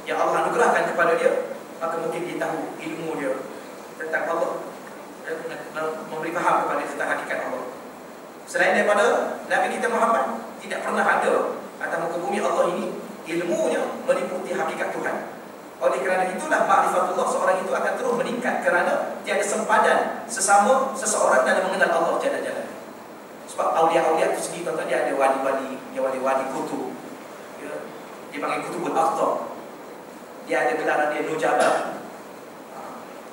yang Allah anugerahkan kepada dia, maka mungkin dia tahu ilmu dia tentang Allah dan memberi faham kepada tentang hakikat Allah. Selain daripada Nabi kita Muhammad, tidak pernah ada atas muka bumi Allah ini ilmunya meliputi hakikat Tuhan. Oleh kerana itulah ma'rifatullah seorang itu akan terus meningkat kerana tiada sempadan sesama seseorang dalam mengenal Allah Jalla. Sebab awliya-awliya itu sendiri tuan-tuan, dia ada wali-wali, dia wali-wali kutub. Dia panggil kutubul akhtar. Dia ada gelaran dia nujabah.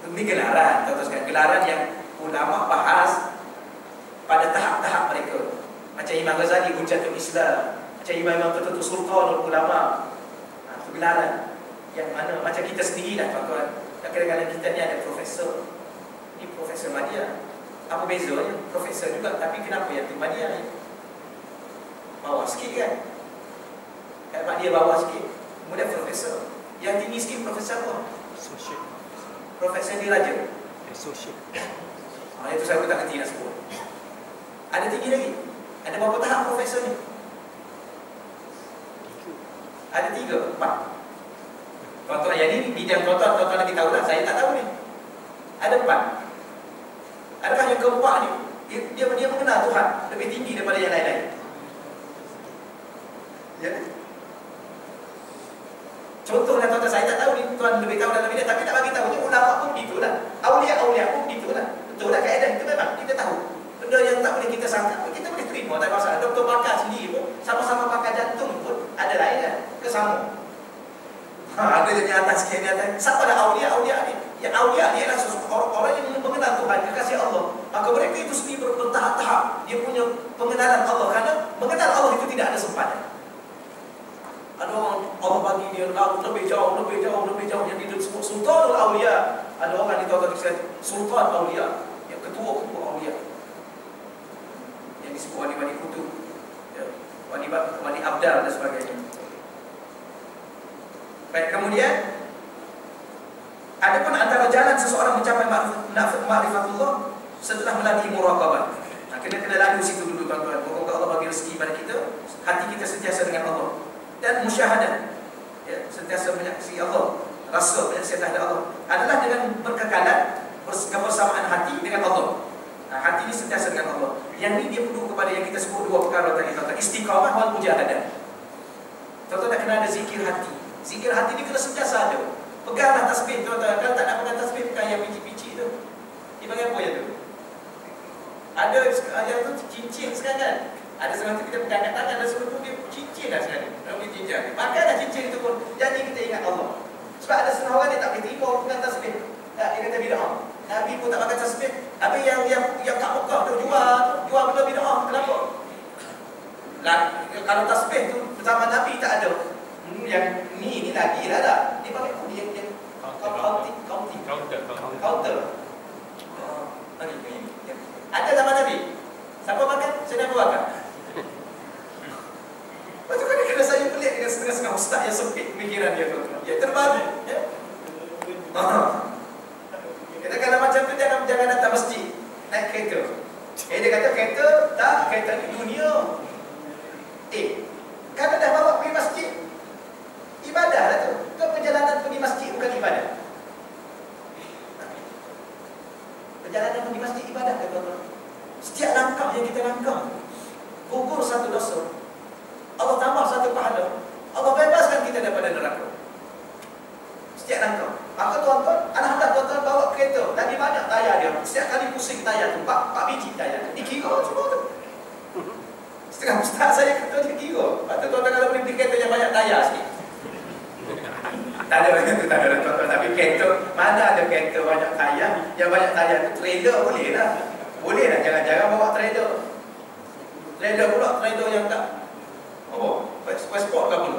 Ini gelaran, tuan-tuan sekalian, gelaran yang ulama bahas pada tahap-tahap mereka. Macam Imam Ghazali, Hujjatul Islam, macam Imam tertentu Sultanul Ulama. Itu gelaran yang mana macam kita sendiri lah tuan-tuan. Kadang-kadang kita ni ada profesor. Ni Profesor Madya. Apa bezanya? Profesor juga, tapi kenapa yang tu Madya ni? Bawah sikit kan? Kat Madya bawah sikit, kemudian profesor. Yang tinggi sikit profesor apa? Associate. Profesor Diraja. Associate. Itu saya pun tak kerti nak sebut. Ada tinggi lagi. Ada berapa tahap profesor ni? Ada 3, 4. Tuan-tuan, yang ni bidang tuan-tuan lagi tahu lah. Saya tak tahu ni. Ada 4. Adakah yang keempat ni dia mengenal Tuhan lebih tinggi daripada yang lain-lain? Ya. Contohnya tuan-tuan, saya tak tahu ni tuan lebih tahu dalam bidang, tapi tak bagi tahu ni ulama pun gitulah. Aulia-aulia pun gitulah. Betul lah kaedah itu memang kita tahu. Benda yang tak boleh kita sangka kita boleh terima, tak masalah. Doktor pakar sendiri pun sama-sama pakar jantung pun ada lain kan? Kesama. Ada yang atas sikit ni atas. Siapa dah aulia ni? Yang aulia ni adalah orang-orang yang mengenal Tuhan, kekasih Allah. Maka mereka itu sendiri bertahap-tahap. Dia punya pengenalan Allah, kerana mengenal Allah itu tidak ada sempadan. Ada orang Allah bagi dia lebih jauh yang disebut Sultanul Aulia. Ada orang ditahu Sultan Aulia, yang ketua Aulia, yang disebut wali-wali kutub, ya, wali abdal dan sebagainya. Baik, kemudian ada pun antara jalan seseorang mencapai ma'rifatullah setelah melalui muraqabah. Kena lalu situ dulu tuan-tuan. Moga Allah bagi rezeki pada kita, hati kita sentiasa dengan Allah. Dan musyahadah, ya, sentiasa menyaksikan Allah, rasa menyaksikan Allah adalah dengan berkekalan kebersamaan hati dengan Allah. Hati ini sentiasa dengan Allah. Yang ini dia perlu kepada yang kita sebut 2 perkara tadi, tuan-tuan. Istiqamah wal mujahadah. Tuan-tuan nak kena ada zikir hati. Zikir hati ni kena sentiasa ada. Peganglah tasbih tuan-tuan. Kalau tak nak pegang tasbih, pegang yang pici-pici tu. Dia panggil apa yang tu? Ada yang tu cincin sekarang kan? Ada seorang tu kita pegang kat tangan, dan sebelum dia cincin dah sekarang. Dia cincin. Pakailah cincin itu pun. Jadi kita ingat Allah. Sebab ada setengah orang dia tak boleh terima pegang tasbih. Tak, dia kata bid'ah. Nabi pun tak pakai tasbih. Habis yang kat Mekah tu jual benda bid'ah. Kenapa? Kalau tasbih tu zaman Nabi tak ada. Yang ni lagi lah dah. Dia pakai yang counter. Ada zaman Nabi. Siapa makan? Saya nak makan. Lepas tu kan kena saya pelik dengan setengah-setengah ustaz yang sempit pemikiran dia tu. Ya terbaru. Ya. Kita kalau macam tu jangan datang masjid. Naik kereta. Dia kata kereta tak, kereta ni dunia. Kalau dah bawa pergi masjid, ibadah lah tu. Kau perjalanan pergi masjid bukan ibadah. Perjalanan pergi masjid ibadah kata Allah. Setiap langkah yang kita langkah, gugur satu dosa, Allah tambah satu pahala, Allah bebaskan kita daripada neraka. Setiap langkah. Maka tuan-tuan, anak hendak tuan-tuan bawa kereta, lagi banyak tayar dia. Setiap kali pusing tayar tu, 4 biji tayar. Dikira semua tu. Setengah ustaz saya kata dia kira. Lepas tu tuan-tuan kalau beli kereta yang banyak tayar sikit. Tak ada macam tu, tak ada tuan-tuan. Tapi kereta, mana ada kereta banyak tayar? Yang banyak tayar tu trailer boleh lah. Boleh lah, jangan-jangan bawa trailer. Trailer pula, trailer yang tak sport ke apa?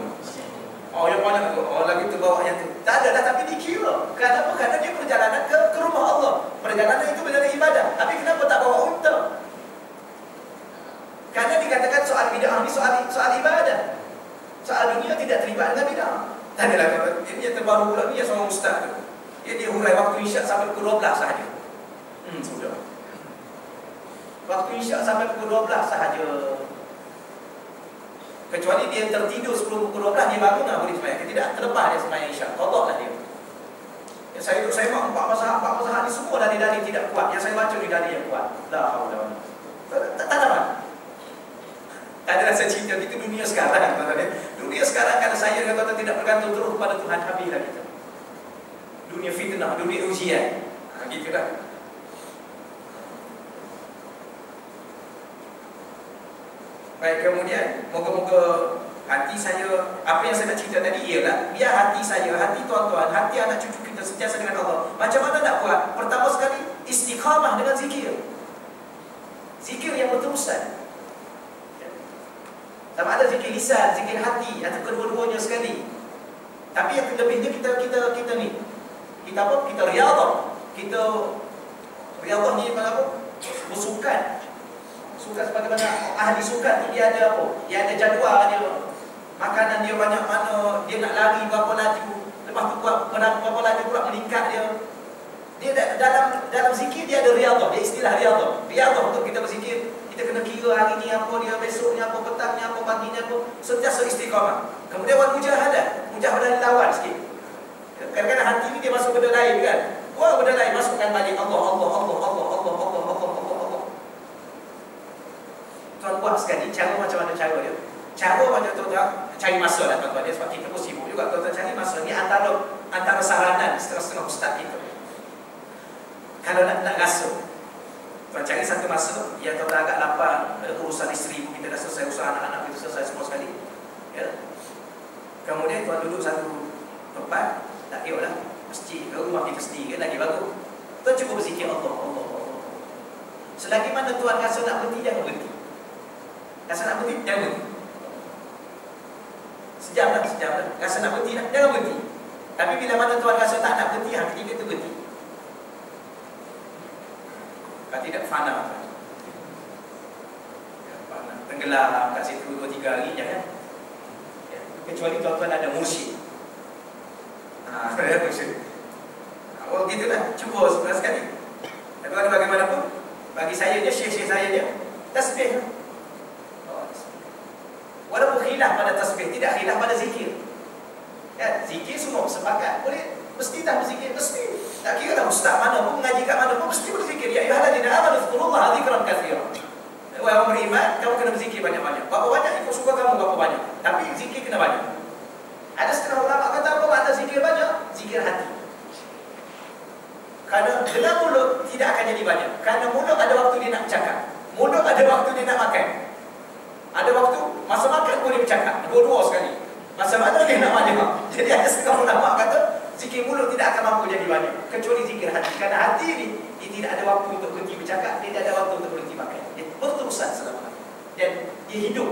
Yang banyak tu, lagi tu bawa yang tu. Tak ada dah, tapi dikira. Kenapa? Kerana dia perjalanan ke rumah Allah. Perjalanan itu perjalanan ibadah. Tapi kenapa tak bawa unta? Kerana dikatakan soal bid'ah ni soal ibadah. Soal dunia tidak terlibat dengan bid'ah. Tak adalah kata, ini yang terbaru pula ni, yang seorang ustaz tu. Dia hurai waktu isyak sampai pukul 12 sahaja. Sudah. Waktu isyak sampai pukul 12 sahaja. Kecuali dia tertidur 10 pukul 12, dia bangun boleh sembahyang. Dia tidak terlepas dia sembahyang isyak. Qadha lah dia. Yang saya mak empat mazhab ni semua dalil-dalil tidak kuat. Yang saya baca ni dalil yang kuat. La haula wala quwwata. Tak dapat. Tak ada rasa cinta itu dunia sekarang, tuan-tuan. Dunia sekarang kalau saya dengan tuan-tuan tidak bergantung terus kepada Tuhan, habislah kita. Dunia fitnah, dunia ujian. Gitu dah. Baik, kemudian moga-moga hati saya, apa yang saya nak cerita tadi ialah biar hati saya, hati tuan-tuan, hati anak cucu kita sentiasa dengan Allah. Macam mana nak buat? Pertama sekali, istiqamah dengan zikir. Zikir yang berterusan. Sama ada zikir lisan, zikir hati, atau kedua-duanya sekali. Tapi yang lebihnya kita ni, kita apa? Kita riyadhah. Kita riyadhah ni apa? Bersukan. Sukan sebagaimana ahli sukan tu dia ada apa? Dia ada jadual dia. Makanan dia banyak mana, dia nak lari berapa laju, lepas tu buat berapa laju pula meningkat dia. Dia dalam zikir dia ada riyadhah, dia istilah riyadhah. Riyadhah untuk kita berzikir, kita kena kira hari ni apa dia, besoknya apa, petangnya apa, paginya apa, sentiasa istiqamah. Kemudian wal mujahadah, mujahadah lawan sikit. Kadang-kadang hati ni dia masuk benda lain kan. Wah, benda lain masukkan balik Allah. Tuan buat sekali, cara macam mana cara dia? Cara macam tuan-tuan cari masa lah tuan-tuan dia, sebab kita pun sibuk juga tuan-tuan cari masa. Ni antara saranan setengah-setengah ustaz kita. Kalau nak rasa, tuan cari satu masa yang tuan agak lapar, urusan isteri pun kita dah selesai, urusan anak-anak kita selesai semua sekali. Ya. Kemudian tuan duduk satu tempat, tak kira lah, masjid, rumah kita sendiri lagi bagus. Tuan cuba berzikir Allah. Selagi mana tuan rasa nak berhenti, jangan berhenti. Rasa nak berhenti, jangan berhenti. Sejam lah. Rasa nak berhenti, jangan berhenti. Tapi bila mana tuan rasa tak nak berhenti, yang ketiga tu berhenti. Kalau tidak fana. Tenggelam kat situ 2-3 hari, jangan. Kecuali tuan-tuan ada mursyid. Mursyid. Oh gitulah, cuba sekali. Tapi bagaimanapun, bagi saya je, syekh saya je, tasbih. Walaupun khilaf pada tasbih, tidak khilaf pada zikir. Ya, zikir semua sepakat. Boleh, mesti tak berzikir, mesti. Tak kira lah ustaz mana pun, mengaji kat mana pun, mesti berzikir. Ya ayyuhallazina amanu dzkurullaha dzikran katsira. Wahai orang beriman, kamu kena berzikir banyak-banyak. Berapa banyak ikut suka kamu, berapa banyak. Tapi zikir kena banyak. Ada setengah ulama kata apa makna zikir banyak? Zikir hati. Kerana dengan mulut tidak akan jadi banyak. Kerana mulut ada waktu dia nak bercakap. Mulut ada waktu dia nak makan. Ada waktu, masa makan boleh bercakap. Dua-dua sekali. Masa mana dia nak banyak. Jadi ada setengah ulama kata zikir mulut tidak akan mampu jadi banyak. Kecuali zikir hati. Kerana hati ni, dia tidak ada waktu untuk berhenti bercakap. Dia tidak ada waktu untuk berhenti makan. Dia berterusan selama. Dan dia hidup.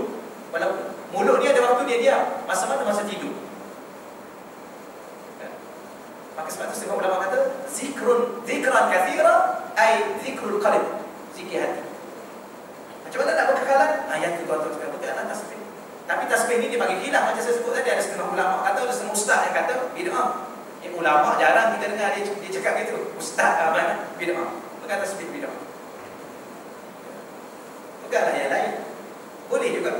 Walaupun mulut dia ada waktu dia diam. Masa mana? Masa tidur. Maka sebab itu setengah ulama kata zikran kathira ay zikrul qalb. Zikir hati. Macam mana nak berkekalan? Yang itu tuan-tuan sekalian, berkekalan tasbih. Tapi tasbih ni dia bagi khilaf. Macam saya sebut tadi, ada setengah ulama kata, ada setengah ustaz yang kata bid'ah. Ulama jarang kita dengar dia cakap gitu. Ustaz mana? Bid'ah. Bukan tasbih bid'ah. Bukanlah yang lain. Boleh juga.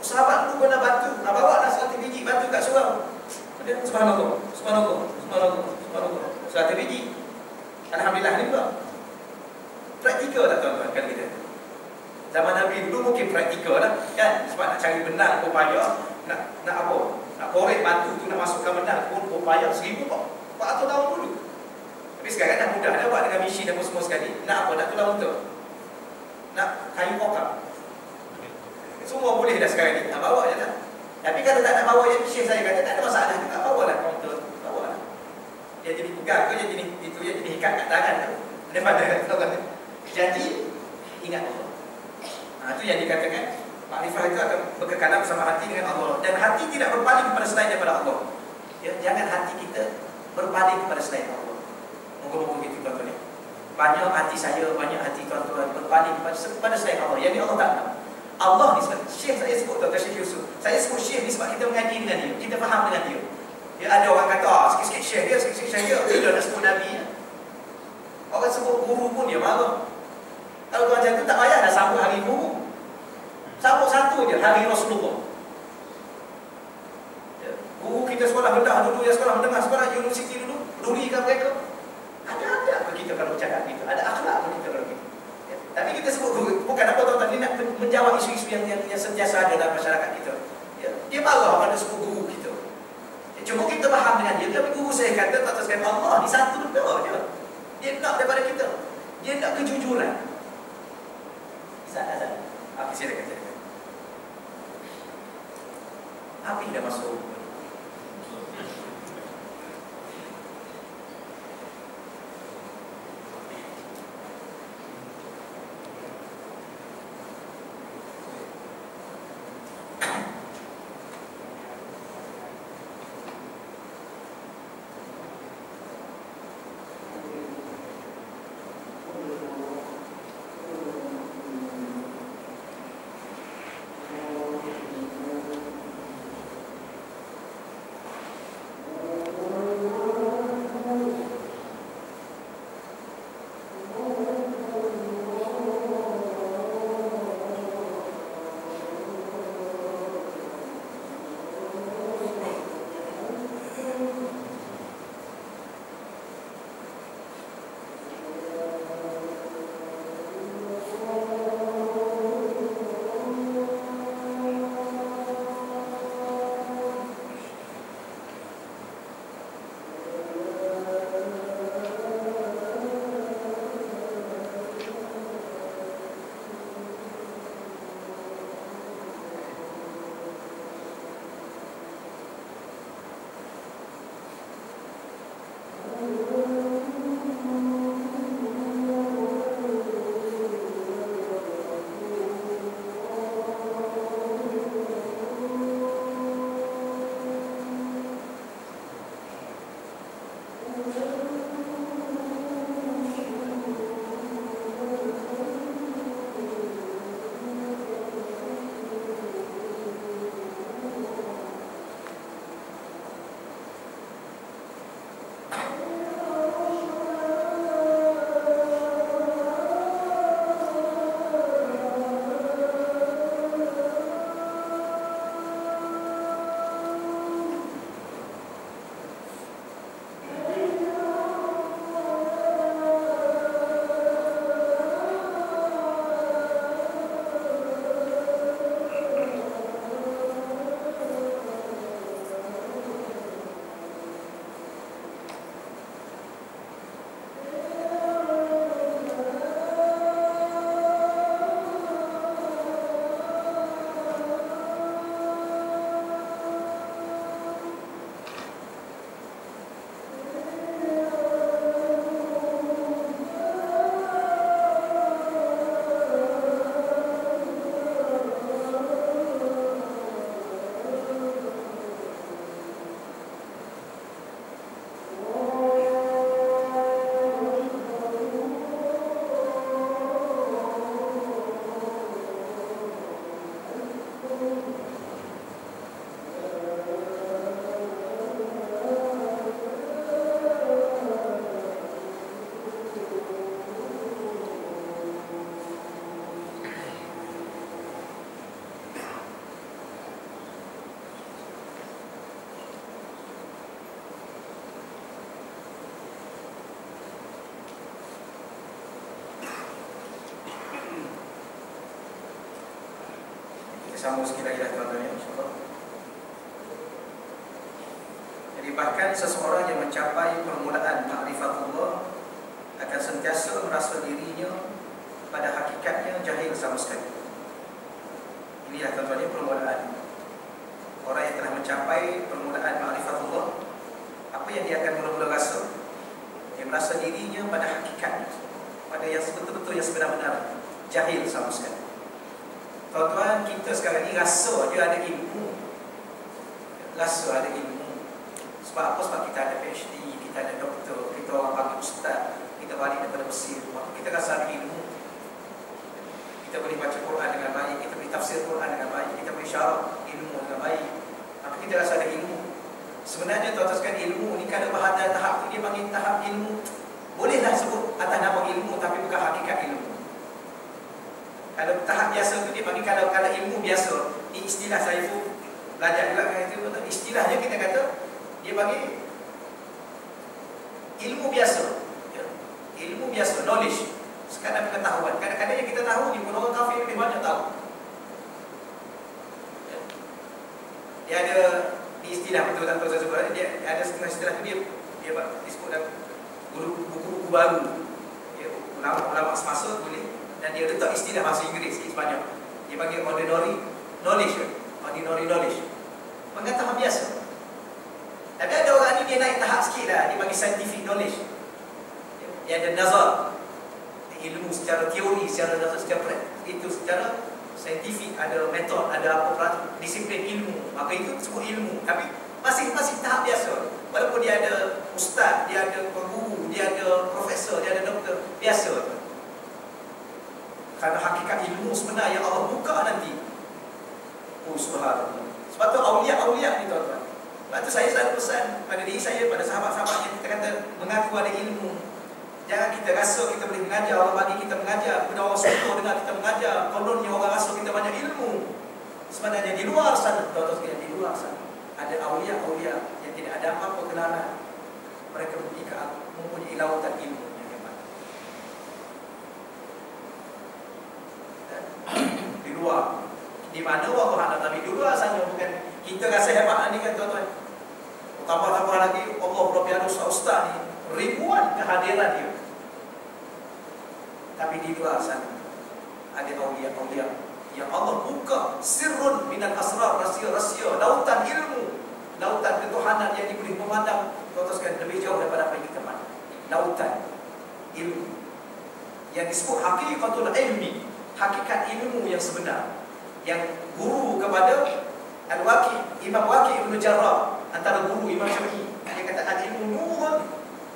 Sahabat dulu pernah batu, bawa lah 100 biji batu kat surau. Kemudian subhanallah, 100 biji. Alhamdulillah ni pula. Praktikal tak tuan-tuan kan kita? Zaman Nabi dulu mungkin praktikal lah kan, sebab nak cari benang pepaya, nak apa, nak korek batu tu, nak masukkan benang pun pepaya 1400 tahun dulu. Tapi sekarang dah mudah, dah buat dengan mesin dan semua sekali. Nak apa, nak tulang untuk, nak kayu pokar, semua boleh dah sekarang ni. Nak bawa je tak. Tapi kalau tak nak bawa, yang syekh saya kata tak ada masalah juga, bawa lah kaunter, bawa lah. Dia jadi pegang ke, dia jadi ikat kat tangan tu, daripada janji ingat Allah. Itu yang dikatakan makrifah itu akan berkekalan bersama hati dengan Allah. Dan hati tidak berpaling kepada selain daripada Allah. Ya, jangan hati kita berpaling kepada selain Allah. Moga-moga begitu tuan-tuan. Banyak hati saya, banyak hati tuan-tuan berpaling kepada selain Allah. Yang ni Allah tak nak. Allah ni sebab Syekh saya sebut tuan-tuan, Syekh Yusuf. Saya sebut Syekh ni sebab kita mengaji dengan dia, kita faham dengan dia. Ya, ada orang kata, sikit-sikit Syekh dia, sikit-sikit Syekh dia. Bila nak sebut Nabi, orang sebut guru pun dia marah. Kalau tuan macam tu tak payah dah sambut hari guru. Sambut satu je, hari Rasulullah. kita sekolah rendah dulu, ya sekolah menengah, sekolah universiti dulu, pedulikan mereka. Ada begitu kalau bercakap gitu, ada akhlak begitu kalau gitu. Ya. Tapi kita sebut guru, bukan apa tuan-tuan, dia nak menjawab isu-isu yang sentiasa ada dalam masyarakat kita. Ya. Dia marah pada sebut guru kita. Ya, cuma kita faham dengan dia, tapi guru saya kata tak sekali Allah ni satu benda je. Dia nak daripada kita. Dia nak kejujuran. Azan. Apa saya kata? Api dah masuk. Sambung sikit lagi lah tuan-tuan ya, insyaAllah. Jadi bahkan seseorang yang mencapai permulaan ma'rifatullah akan sentiasa merasa dirinya pada hakikatnya jahil sama sekali. Inilah tuan-tuan ya permulaan. Orang yang telah mencapai permulaan ma'rifatullah, apa yang dia akan mula-mula rasa? Dia merasa dirinya pada hakikatnya, pada yang betul-betul yang sebenar-benar jahil sama sekali. Tuan-tuan, kita sekarang ni rasa dia ada ilmu. Rasa ada ilmu. Sebab apa? Sebab kita ada PhD, kita ada doktor, kita orang panggil ustaz, kita balik daripada Mesir. Kita rasa ada ilmu. Kita boleh baca Quran dengan baik, kita boleh tafsir Quran dengan baik, kita boleh syarah ilmu dengan baik. Maka kita rasa ada ilmu. Sebenarnya tuan-tuan sekalian, ilmu ni kalau bahasa tahap tu dia panggil tahap ilmu. Bolehlah sebut atas nama ilmu, tapi bukan hakikat ilmu. Kalau tahap biasa tu dia panggil kalau ilmu biasa. Ini istilah saya pun belajar juga kan itu. Istilahnya kita kata Dia bagi ilmu biasa, ya. Ilmu biasa, knowledge, sekadar pengetahuan. Kadang-kadang yang kita tahu ni pun orang kafir lebih banyak tahu. Ya. Dia ada di istilah betul tak tahu sebab dia ada setengah istilah tu dia disebut dalam buku-buku baru. Ya, ulama semasa boleh, dan dia letak istilah bahasa Inggeris sikit banyak. Dia bagi ordinary knowledge, ordinary knowledge, pengetahuan biasa. Tapi ada orang ni dia naik tahap sikit lah, dia bagi scientific knowledge. Dia ada nazar, ilmu secara teori, secara nazar, secara itu secara saintifik, ada metod, ada apa disiplin ilmu. Maka itu disebut ilmu. Tapi masih tahap biasa. Walaupun dia ada ustaz, dia ada guru, dia ada profesor, dia ada doktor, biasa. Karena hakikat ilmu sebenar yang Allah buka nanti. Oh subhanallah. Sebab tu awliya ni tuan-tuan. Sebab tu saya selalu pesan pada diri saya, pada sahabat-sahabat yang kita kata mengaku ada ilmu. Jangan kita rasa kita boleh mengajar, Allah bagi kita mengajar, kemudian orang suka dengar kita mengajar, kononnya orang rasa kita banyak ilmu. Sebenarnya di luar sana, tuan-tuan sekalian, di luar sana ada awliya-awliya yang tidak ada apa-apa kenalan. Mereka mempunyai lautan ilmu yang hebat. Di luar, di mana Allah anak Nabi di luar sana, bukan kita rasa hebat ni kan tuan-tuan. Tambah-tambah lagi Allah berbicara ustaz ni, ribuan kehadiran dia. Tapi di luar sana ada awliya-awliya yang Allah buka sirrun minal asrar, rahsia-rahsia, lautan ilmu, lautan ketuhanan yang diberi memandang tuan-tuan sekalian lebih jauh daripada apa yang kita pandang. Lautan ilmu yang disebut hakikatul ilmi, hakikat ilmu yang sebenar, yang guru kepada Al-Waqi, Imam Waqi Ibn Jarrah, antara guru Imam Syafi'i. Dia kata al-ilmu nurun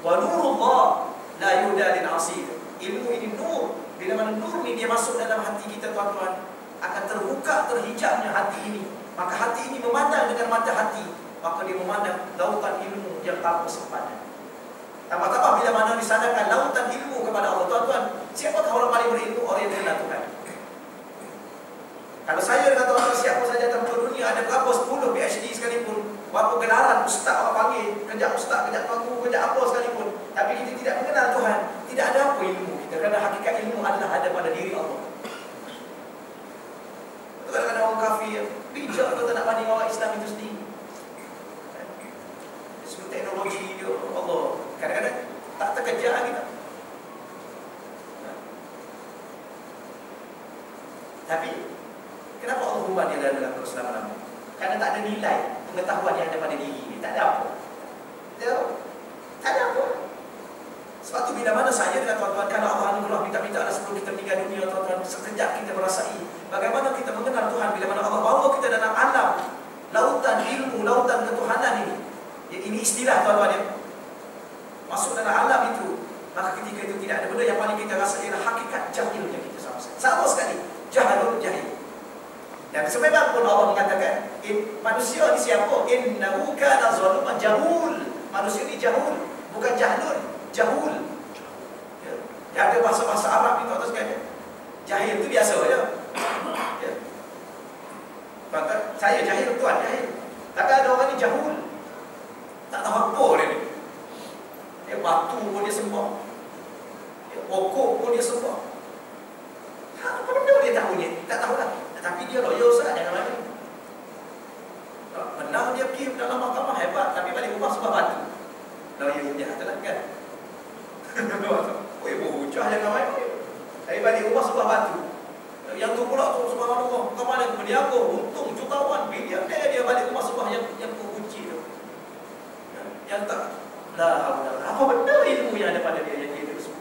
wa nurullah la yuhda lil 'asir. Ilmu ini nur. Bila mana nur ni dia masuk dalam hati kita tuan-tuan, akan terbuka, terhijabnya hati ini. Maka hati ini memandang dengan mata hati, maka dia memandang lautan ilmu yang tanpa sempadan. Tambah-tambah bila mana disandarkan lautan ilmu kepada Allah, tuan-tuan, siapakah orang paling berilmu? Orang yang kenal Tuhan. Kalau saya dengan tuan-tuan siapa saja dalam dunia, ada berapa 10 PhD sekalipun, berapa gelaran ustaz orang panggil, kejap ustaz, kejap tuan guru, kejap apa sekalipun, tapi kita tidak mengenal Tuhan, tidak ada apa ilmu kita. Kerana hakikat ilmu adalah ada pada diri Allah. Kadang-kadang orang kafir bijak tu tak nak banding orang Islam itu sendiri. Semua teknologi dia, Allah, kadang-kadang tak terkejar kita. Tapi kenapa Allah ubah dia dalam Islam? Karena tak ada nilai pengetahuan yang ada pada diri ini. Tak ada apa. Tak ada apa. Sebab tu bila mana saya dengan tuan-tuan, kalau Allah anugerah minta-minta sebelum kita meninggal dunia, tuan-tuan, sekejap kita merasai bagaimana kita mengenal Tuhan bila mana Allah bawa kita dalam alam lautan ilmu, lautan ketuhanan ini. Ya, ini istilah tuan-tuan ya. Masuk dalam alam itu, maka ketika itu tidak ada benda yang paling kita rasa ialah hakikat jahilnya kita sama sekali. Jahalun jahil. Dan sebab pun Allah mengatakan, manusia ni siapa? Innahu kana zaluman jahul. Manusia ni jahul, bukan jahlun, jahul. Ya. Dia ada bahasa-bahasa Arab ni tuan-tuan sekalian. Jahil tu biasa je. Ya. Tuan-tuan, saya jahil, tuan jahil. Tapi ada orang ni jahul, tak tahu apa dia ni. Dia batu pun dia sembah, pokok pun dia sembah. Apa benda dia tahu ni? Tak tahulah. Tapi dia loyal sangat dengan mana. Menang dia pergi dalam mahkamah hebat, tapi balik rumah sebab batu. Loyal dia itulah kan. Oi bocah jangan main. Tapi balik rumah sebab batu. Yang tu pula tu subhanallah, kemana berniaga, untung jutawan, bilion dia balik rumah sebab yang kunci tu. Yang tak lah, apa benda ilmu yang ada pada dia yang dia terus.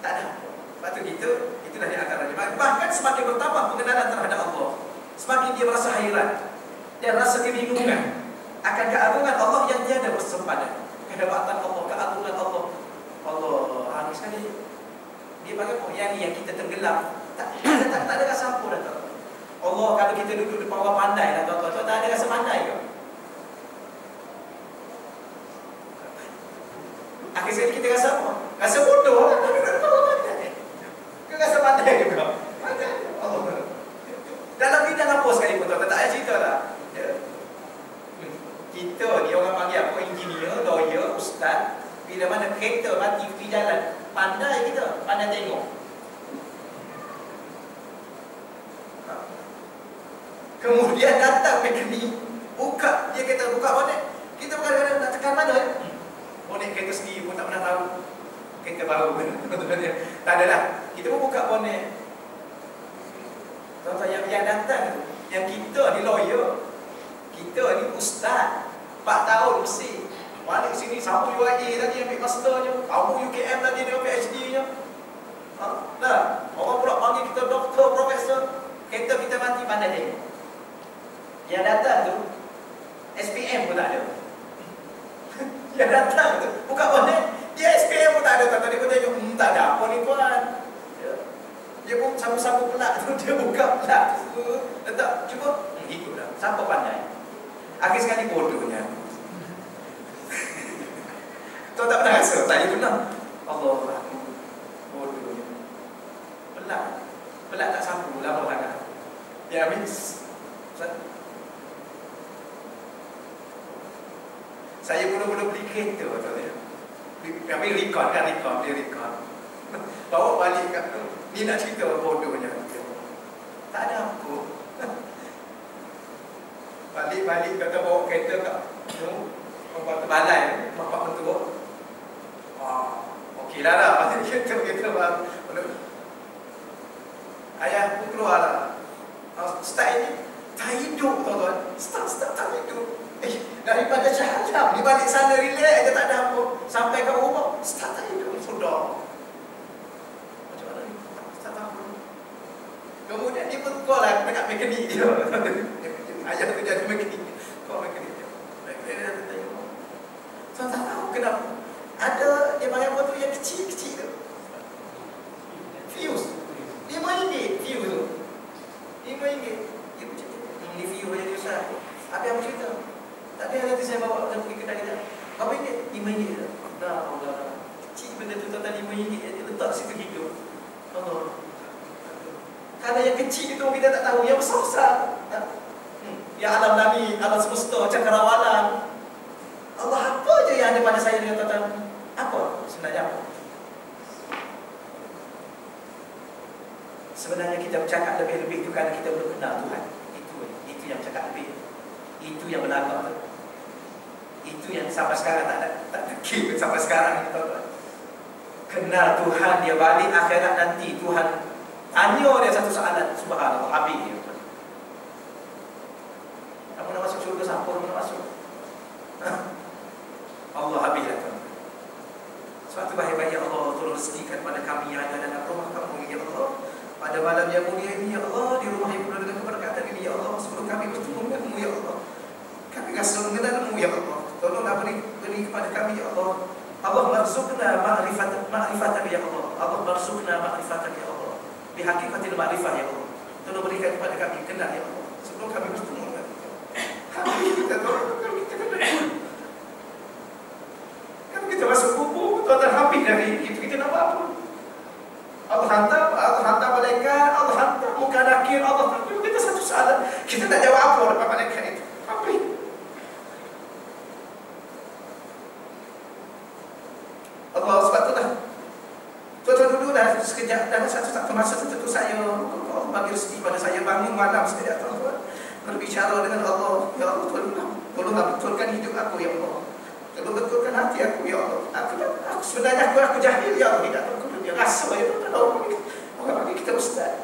Tak ada. Lepas tu itulah yang akan rajin. Bahkan semakin bertambah pengenalan terhadap Allah, semakin dia merasa hairan dan rasa kebingungan akan keagungan Allah yang tiada bersempadan. Kehebatan Allah, keagungan Allah. Allah, ni sekali dia bagaimana yang kita tenggelam. Tak ada rasa apa dah. Allah kalau kita duduk depan orang pandai lah tuan-tuan, tak ada rasa pandai ke? Akhir sekali kita rasa apa? Rasa bodoh lah. Kita rasa pandai juga. Allah. lah. Kita ni orang panggil apa, engineer, lawyer, ustaz. Bila mana kereta mati di jalan, pandai kita, pandai tengok. Kemudian datang mekanik, buka, dia kata buka bonet. Kita kadang-kadang nak tekan mana bonet kereta sendiri pun tak pernah tahu. Kereta baru. Tak adalah. Kita pun buka bonet. Tuan-tuan yang datang, yang kita ni lawyer, kita ni ustaz, 4 tahun mesti. Balik sini, sambung UIA tadi ambil masternya, sambung UKM tadi dia ambil PhD-nya. Dah, orang pula panggil kita doktor, profesor. Kereta kita mati pandai tengok. Yang datang tu SPM pun tak ada. Yang datang tu buka bonet, dia SPM pun tak ada. Tadi pun tengok, tak ada apa ni tuan. Dia pun sapu-sapu pelak tu, dia buka pelak tu, letak, cuba ikut dah. Siapa pandai? Akhir sekali bodohnya. Tuan tak pernah rasa? Tak, dia pernah. Allah aku bodohnya. Pelak tak sapu, lama sangat. Dia ambil. Saya mula-mula beli kereta, kami record kan, dia record. Bawa balik kat tu. Ni nak cerita bodohnya. Tak ada apa. Balik kata bawa kereta kat bapak terbalai, bapak mentua. Okeylah lah, pasal kereta baru. Ayah pun keluar lah. Start ini, tak hidup tuan-tuan. Start tak hidup. Daripada Shah dia balik sana relax aja, tak ada apa. Sampai ke rumah, start tak hidup. Sudah. Macam mana ni? Start tak apa. Kemudian dia pun call lah dekat mekanik dia. Ayah tu jadi mekanik. Call mekanik dia. Mekanik dia tanya. Saya tak tahu kenapa. Ada, dia panggil apa tu yang kecil-kecil tu. Fuse. RM5 fuse tu. RM5. Dia macam ni fuse jadi besar. Habis apa cerita? Tadi nanti saya bawa pergi kedai kita. Berapa ringgit? RM5 je. Dah, Allah. Kecil benda tu tadi RM5 dia letak situ hidup. Allah. Kalau yang kecil itu kita tak tahu, yang besar-besar. Ya alam langit, alam semesta, cakrawala. Allah, apa je yang ada pada saya dengan tuan-tuan? Apa? Sebenarnya apa? Sebenarnya kita bercakap lebih-lebih itu kerana kita belum kenal Tuhan. Itu yang bercakap lebih. Itu yang berlagak tu. Itu yang sampai sekarang tak kira sampai sekarang ni tuan-tuan. Kenal Tuhan, dia balik akhirat nanti Tuhan tanya dia satu soalan, subhanallah, habis dia. Kamu nak masuk syurga, siapa nak masuk? Allah habislah tuan. Sebab tu bahagia Allah, tolong rezekikan pada kami yang ada dalam rumah kamu ya Allah. Pada malam yang mulia ini ya Allah, di rumah yang penuh dengan keberkatan ini ya Allah, sebelum kami bertemu denganmu ya Allah. Kami rasa mengenalmu ya Allah. Tolonglah beri kepada kami ya Allah. Allah marzukna ma'rifatan ya Allah. Allah marzukna ma'rifatan ya Allah. Bihaqikatil ma'rifah ya Allah. Tolong berikan kepada kami kenal ya Allah, sebelum kami bertemu denganmu. Kami kita tolong, kita kenal. Kalau kita masuk kubur, tuan-tuan habis dari itu, kita nak buat apa? Allah hantar malaikat, Allah hantar muka nakir, Allah hantar kita satu soalan. Kita tak jawab apa depan malaikat itu. Apa ini? Allah, sebab itulah tuan-tuan dululah sekejap, dan satu masa tertentu saya, Allah bagi rezeki pada saya bangun malam sekejap tuan-tuan, berbicara dengan Allah. Ya Allah, tolonglah betulkan hidup aku ya Allah. Tolong betulkan hati aku ya Allah. Aku sebenarnya aku jahil ya Allah. Tidak tahu dia rasa ya Allah. Orang bagi kita ustaz.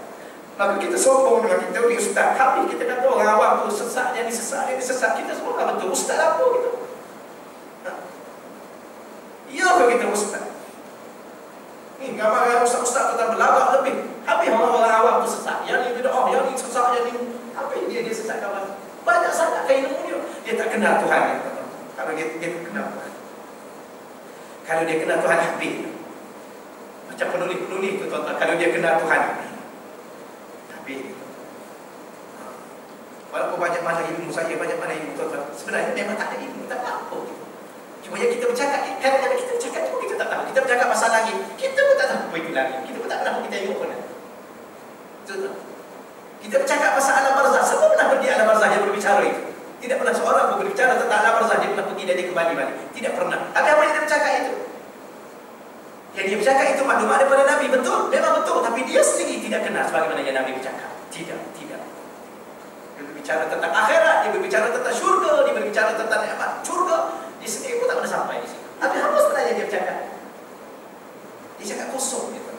Maka kita sombong dengan kita ni ustaz. Tapi kita kata orang awam tu sesat, yang ni sesat, yang ni sesat. Kita semua tak betul. Ustaz apa gitu. Ya ke kita ustaz? Ni gambar ustaz-ustaz tentang berlagak lebih. Habis orang awam tu sesat. Yang ni bid'ah, yang ni sesat, yang ni. Habis dia sesat gambar. Banyak sangat kain ilmu dia. Dia tak kenal Tuhan ya. Kalau dia kenal Tuhan. Kalau dia kenal Tuhan habis. Macam penulis-penulis tu tuan-tuan. Kalau dia kenal Tuhan habis. Walaupun banyak mana ilmu saya, banyak mana ilmu tuan-tuan, sebenarnya memang tak ada ilmu, tak ada apa. Cuma yang kita bercakap, kadang-kadang kita bercakap tu kita tak tahu. Kita bercakap pasal langit, kita pun tak tahu apa itu langit. Kita pun tak pernah pergi tengok pun. Betul tak? Kita bercakap pasal alam barzah. Siapa pernah pergi alam barzah yang berbicara dan dia kembali balik. Tidak pernah. Tapi apa yang dia bercakap itu? Yang dia bercakap itu maklumat daripada Nabi. Betul, memang betul. Tapi dia sendiri tidak kenal sebagaimana yang Nabi bercakap. Tidak. Dia berbicara tentang akhirat, dia berbicara tentang syurga, dia berbicara tentang nikmat syurga. Dia sendiri pun tak pernah sampai di situ. Tapi apa sebenarnya dia bercakap? Dia cakap kosong gitu.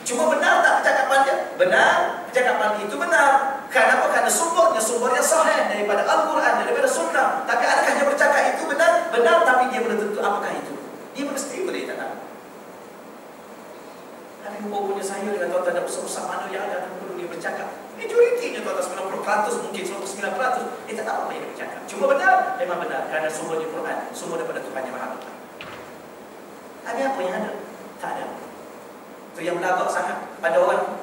Cuma benar tak percakapan dia? Benar, percakapan itu benar. Kenapa? Karena sumbernya sahih daripada Al-Quran, daripada Sunnah. Tapi adakah dia bercakap itu benar? Benar, tapi dia belum tentu apakah itu. Dia mesti boleh tak tahu. Tapi umumnya saya dengan tuan-tuan dan usaha-usaha mana yang ada, tak perlu dia bercakap. Majoritinya tuan-tuan 90%, mungkin 99%, dia tak tahu apa yang dia bercakap. Cuma benar, memang benar. Kerana sumbernya Quran, sumber daripada Tuhan yang Maha Besar. Tapi apa yang ada? Tak ada. Itu yang berlagak sangat pada orang